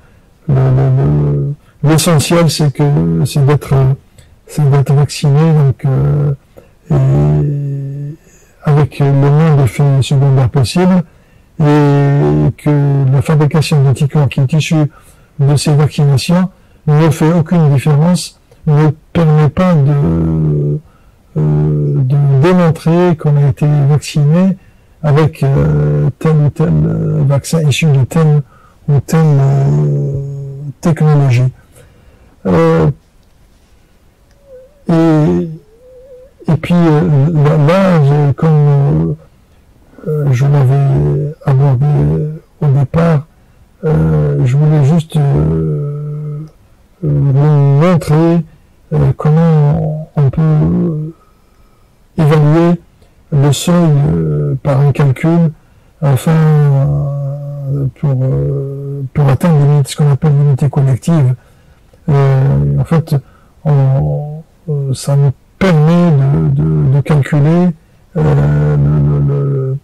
l'essentiel c'est d'être vacciné, donc et avec le moins d'effets secondaires possibles, et que la fabrication d'anticorps qui est issue de ces vaccinations ne fait aucune différence, ne permet pas de démontrer qu'on a été vacciné avec tel ou tel vaccin issu de telle ou telle technologie. Et puis là, comme je l'avais abordé au départ, je voulais juste vous montrer comment on peut évaluer le seuil par un calcul afin pour atteindre ce qu'on appelle l'unité collective. En fait, ça nous permet de calculer le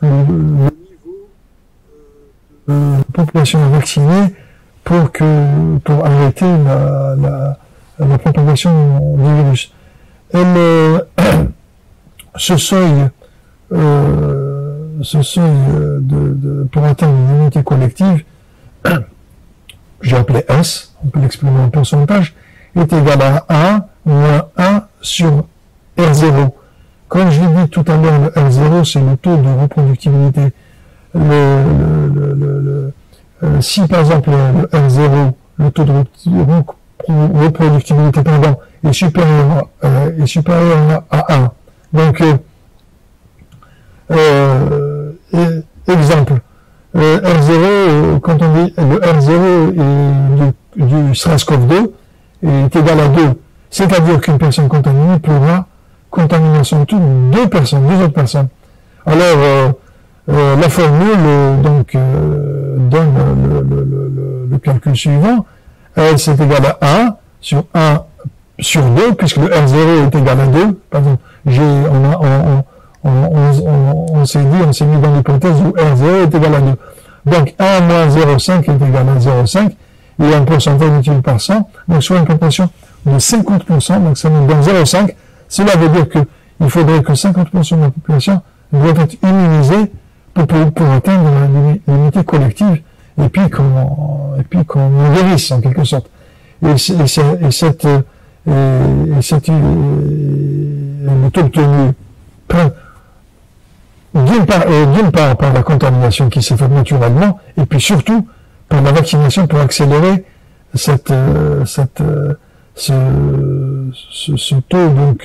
niveau de population vaccinée pour arrêter la propagation du virus. Ce seuil pour atteindre l'unité collective, j'ai appelé S, on peut l'exprimer en pourcentage, est égal à 1 moins 1 sur R0. Comme je l'ai dit tout à l'heure, le R0, c'est le taux de reproductibilité. Si par exemple le R0, le taux de reproductibilité, est supérieur à 1. Donc, exemple, R0, quand on dit le R0 du SARS-CoV-2 est égal à 2, c'est-à-dire qu'une personne contaminée pourra contaminer à son tour deux autres personnes. Alors, la formule donne le calcul suivant. L, c'est égal à 1 sur 2, puisque le R0 est égal à 2. Par exemple, on s'est mis dans l'hypothèse où R0 est égal à 2. Donc, 1 moins 0,5 est égal à 0,5. Il y a un pourcentage utile par 100, donc soit une proportion de 50%, donc ça nous donne 0,5. Cela veut dire qu'il faudrait que 50% de la population doit être immunisée pour atteindre l'unité collective, et puis qu'on guérisse en quelque sorte. Cette est obtenue d'une part par la contamination qui s'est faite naturellement, et puis surtout par la vaccination pour accélérer ce taux donc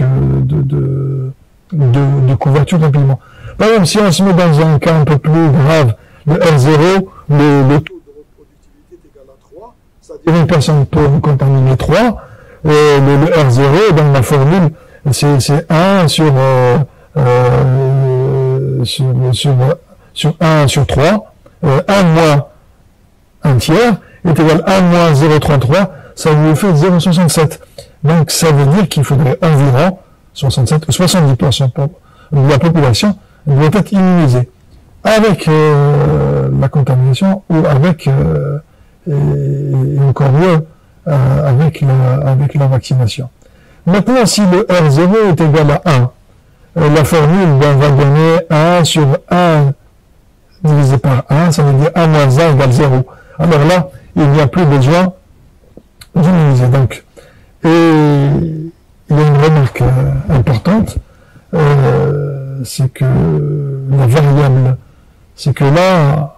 de couverture rapidement. Par exemple, si on se met dans un cas un peu plus grave, le R0, le taux de reproductivité est égal à 3, c'est-à-dire une personne peut contaminer 3, le R0, dans la formule, c'est 1 sur 1 sur 3, 1 moins 1 tiers est égal à 1 moins 0,33, ça vous fait 0,67. Donc ça veut dire qu'il faudrait environ 67 ou 70% de la population doit être immunisée. Avec la contamination ou avec, et encore mieux, avec la vaccination. Maintenant, si le R0 est égal à 1, la formule va donner 1 sur 1 divisé par 1, ça veut dire 1 moins 1 égale 0. Alors là, il n'y a plus besoin de diviser. Donc, et il y a une remarque importante, c'est que la variable, c'est que là,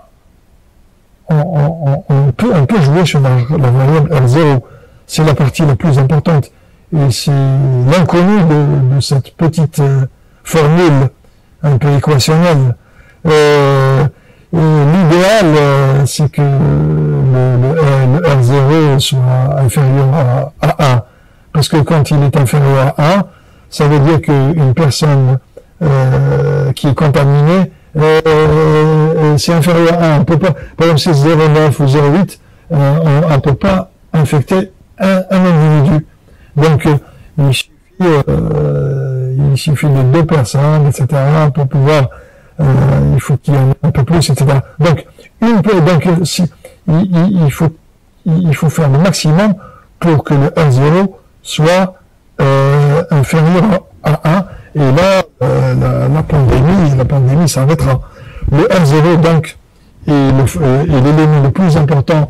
on peut jouer sur la variable R0. C'est la partie la plus importante. Et c'est l'inconnu de cette petite formule un peu équationnelle. L'idéal, c'est que le R0 soit inférieur à 1. Parce que quand il est inférieur à 1, ça veut dire qu'une personne qui est contaminée, c'est inférieur à 1. On peut pas, par exemple, si c'est 0,9 ou 0,8, on ne peut pas infecter un individu. Donc, il suffit de 2 personnes, etc., pour pouvoir, il faut qu'il y en ait un peu plus, etc. Donc, il faut faire le maximum pour que le R0 soit inférieur à 1, et là, la pandémie s'arrêtera. Le R0, donc, est l'élément le plus important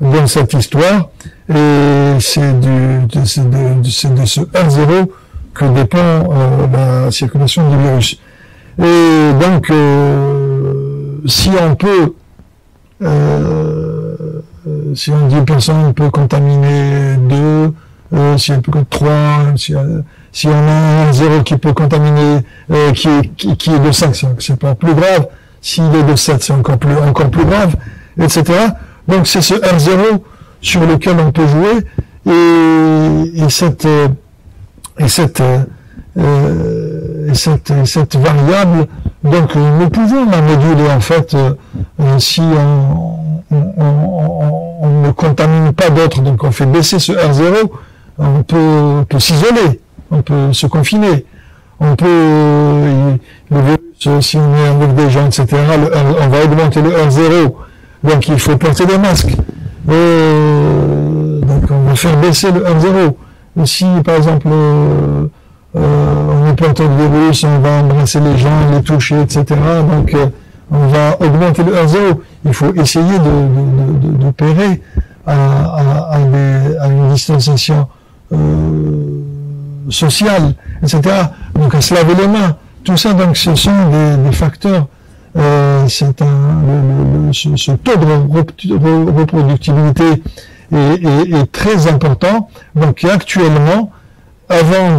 dans cette histoire, et c'est de ce R0 que dépend la circulation du virus. Et donc, si on peut, si on dit personne peut contaminer 2, si elle peut que 3, si on a un 0 qui peut contaminer, qui est de 5, c'est pas plus grave. S'il est de 7, c'est encore plus grave, etc. Donc c'est ce R0 sur lequel on peut jouer, et cette variable, donc nous pouvons la moduler en fait si on ne contamine pas d'autres, donc on fait baisser ce R0, on peut s'isoler, on peut se confiner, on peut, le virus, si on est avec des gens, etc., on va augmenter le R0, donc il faut porter des masques, donc on va faire baisser le R0. Et si par exemple on est porteur de virus, on va embrasser les gens, les toucher, etc., donc on va augmenter le R0. Il faut essayer d'opérer à une distanciation sociale, etc. Donc à se laver les mains. Tout ça, donc, ce sont des facteurs. Ce taux de reproductibilité est très important. Donc actuellement, avant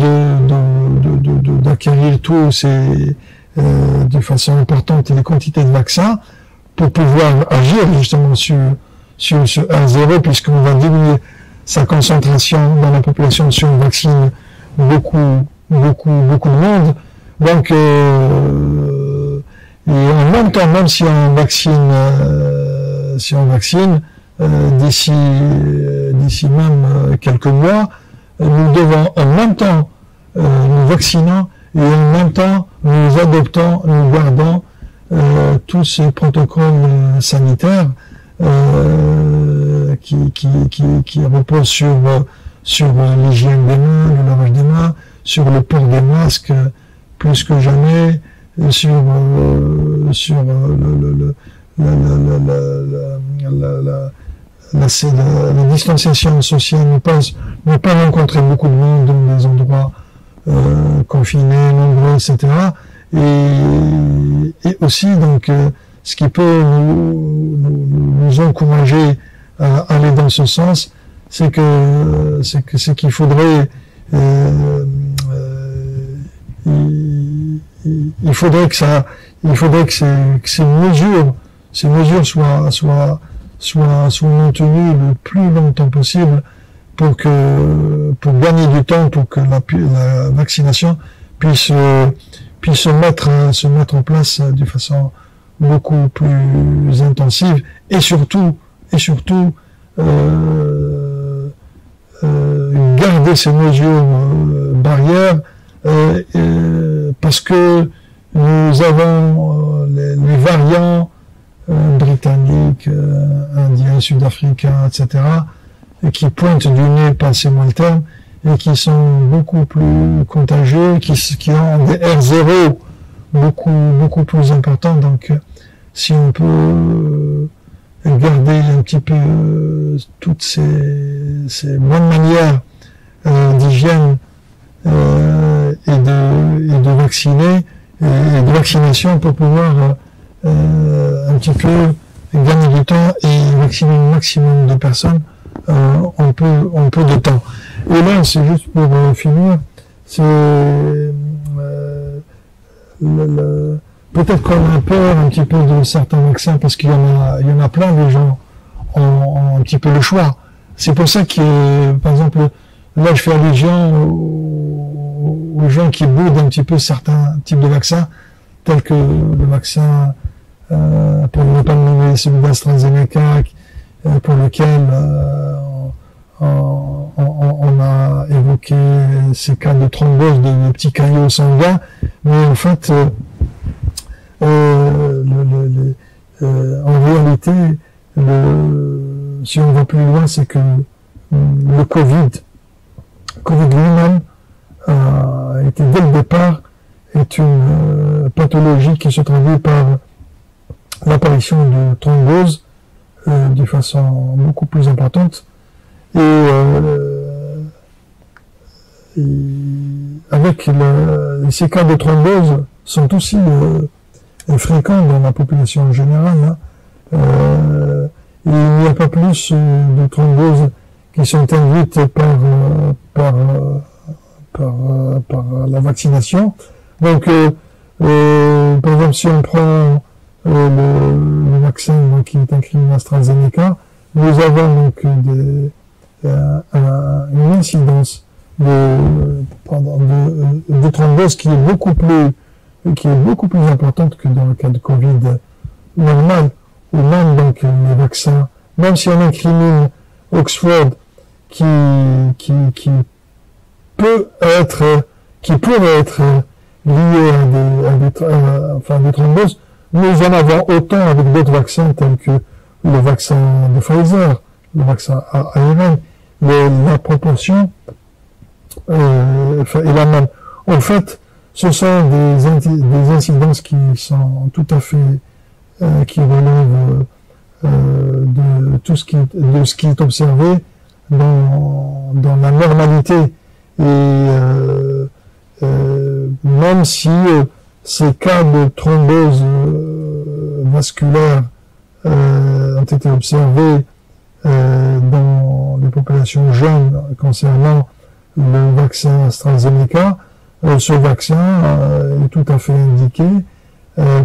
d'acquérir tous ces de façon importante les quantités de vaccins, pour pouvoir agir justement sur ce R0, puisqu'on va diminuer sa concentration dans la population si on vaccine beaucoup de monde. Donc, et en même temps, même si on vaccine, d'ici même quelques mois, nous devons en même temps nous vaccinant et en même temps nous adoptons, nous gardons tous ces protocoles sanitaires qui reposent sur l'hygiène des mains, le lavage des mains, sur le port des masques plus que jamais, sur la distanciation sociale, ne pas rencontrer beaucoup de monde dans des endroits confinés, nombreux, etc. Et aussi, donc, ce qui peut nous encourager à aller dans ce sens, c'est qu'il faudrait que ces mesures soient maintenues le plus longtemps possible pour gagner du temps, pour que la vaccination puisse se mettre en place de façon beaucoup plus intensive, et surtout garder ces mesures barrières, parce que nous avons les variants britanniques, indiens, sud-africains, etc., et qui pointent du nez, passez-moi le terme, et qui sont beaucoup plus contagieux, qui ont des R0 beaucoup plus importants. Donc, si on peut garder un petit peu toutes ces bonnes manières d'hygiène et de vacciner et de vaccination pour pouvoir un petit peu gagner du temps et vacciner le maximum de personnes en peu de temps. Et là, c'est juste pour finir, c'est peut-être qu'on a peur un petit peu de certains vaccins parce qu'il y en a plein, les gens ont un petit peu le choix. C'est pour ça que, par exemple, là je fais allusion aux gens qui boudent un petit peu certains types de vaccins, tels que le vaccin, pour ne pas nommer celui d'AstraZeneca, pour lequel on a évoqué ces cas de thrombose de petits caillots sanguins, mais en fait, en réalité, si on va plus loin, c'est que le Covid lui-même a été dès le départ est une pathologie qui se traduit par l'apparition de thrombose de façon beaucoup plus importante et avec ces cas de thrombose sont aussi fréquents dans la population générale. Il n'y a pas plus de thromboses qui sont induites par la vaccination. Donc, par exemple, si on prend le vaccin qui est incriminé AstraZeneca, nous avons donc une incidence de thrombose qui est beaucoup plus importante que dans le cas de Covid normal, ou même donc les vaccins, même si on incrimine Oxford qui pourrait être lié à des thromboses, nous en avons autant avec d'autres vaccins tels que le vaccin de Pfizer, le vaccin ARN, mais la proportion est la même. En fait, ce sont des incidences qui sont tout à fait qui relèvent de ce qui est observé dans la normalité. Et même si ces cas de thrombose vasculaire ont été observés dans les populations jeunes concernant le vaccin AstraZeneca, ce vaccin est tout à fait indiqué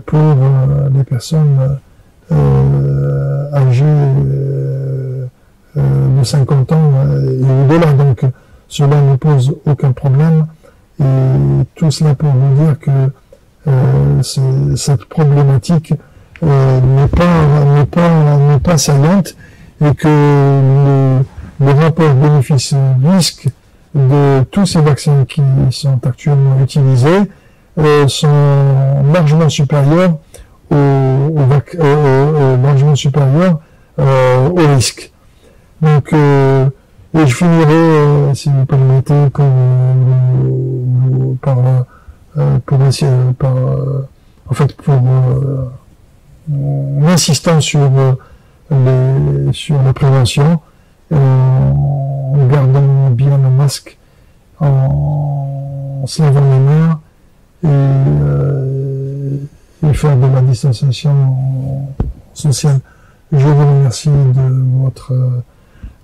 pour les personnes âgées de 50 ans et au-delà. Donc, cela ne pose aucun problème. Et tout cela pour vous dire que cette problématique n'est pas saillante et que le rapport bénéfice-risque de tous ces vaccins qui sont actuellement utilisés sont largement supérieurs au risque. Donc, et je finirai, si vous permettez, en insistant sur la prévention, en gardant bien le masque, en se lavant les mains et faire de la distanciation sociale. Je vous remercie de votre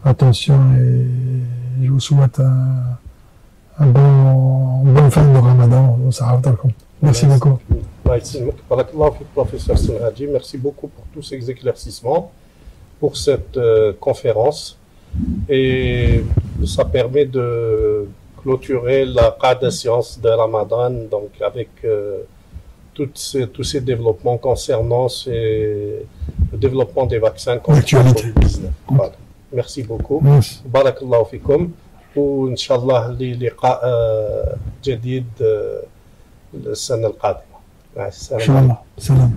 attention et je vous souhaite une bonne fin de Ramadan. Merci beaucoup. Professeur Senradi, merci beaucoup pour tous ces éclaircissements, pour cette conférence. Et ça permet de clôturer la Qada Science de Ramadan, donc avec tous ces développements concernant le développement des vaccins contre le Covid-19. Voilà. Merci beaucoup. بارك الله فيكم وإن شاء الله للقاء جديد السنة القادمة. مع السلامة. إن شاء الله. سلام.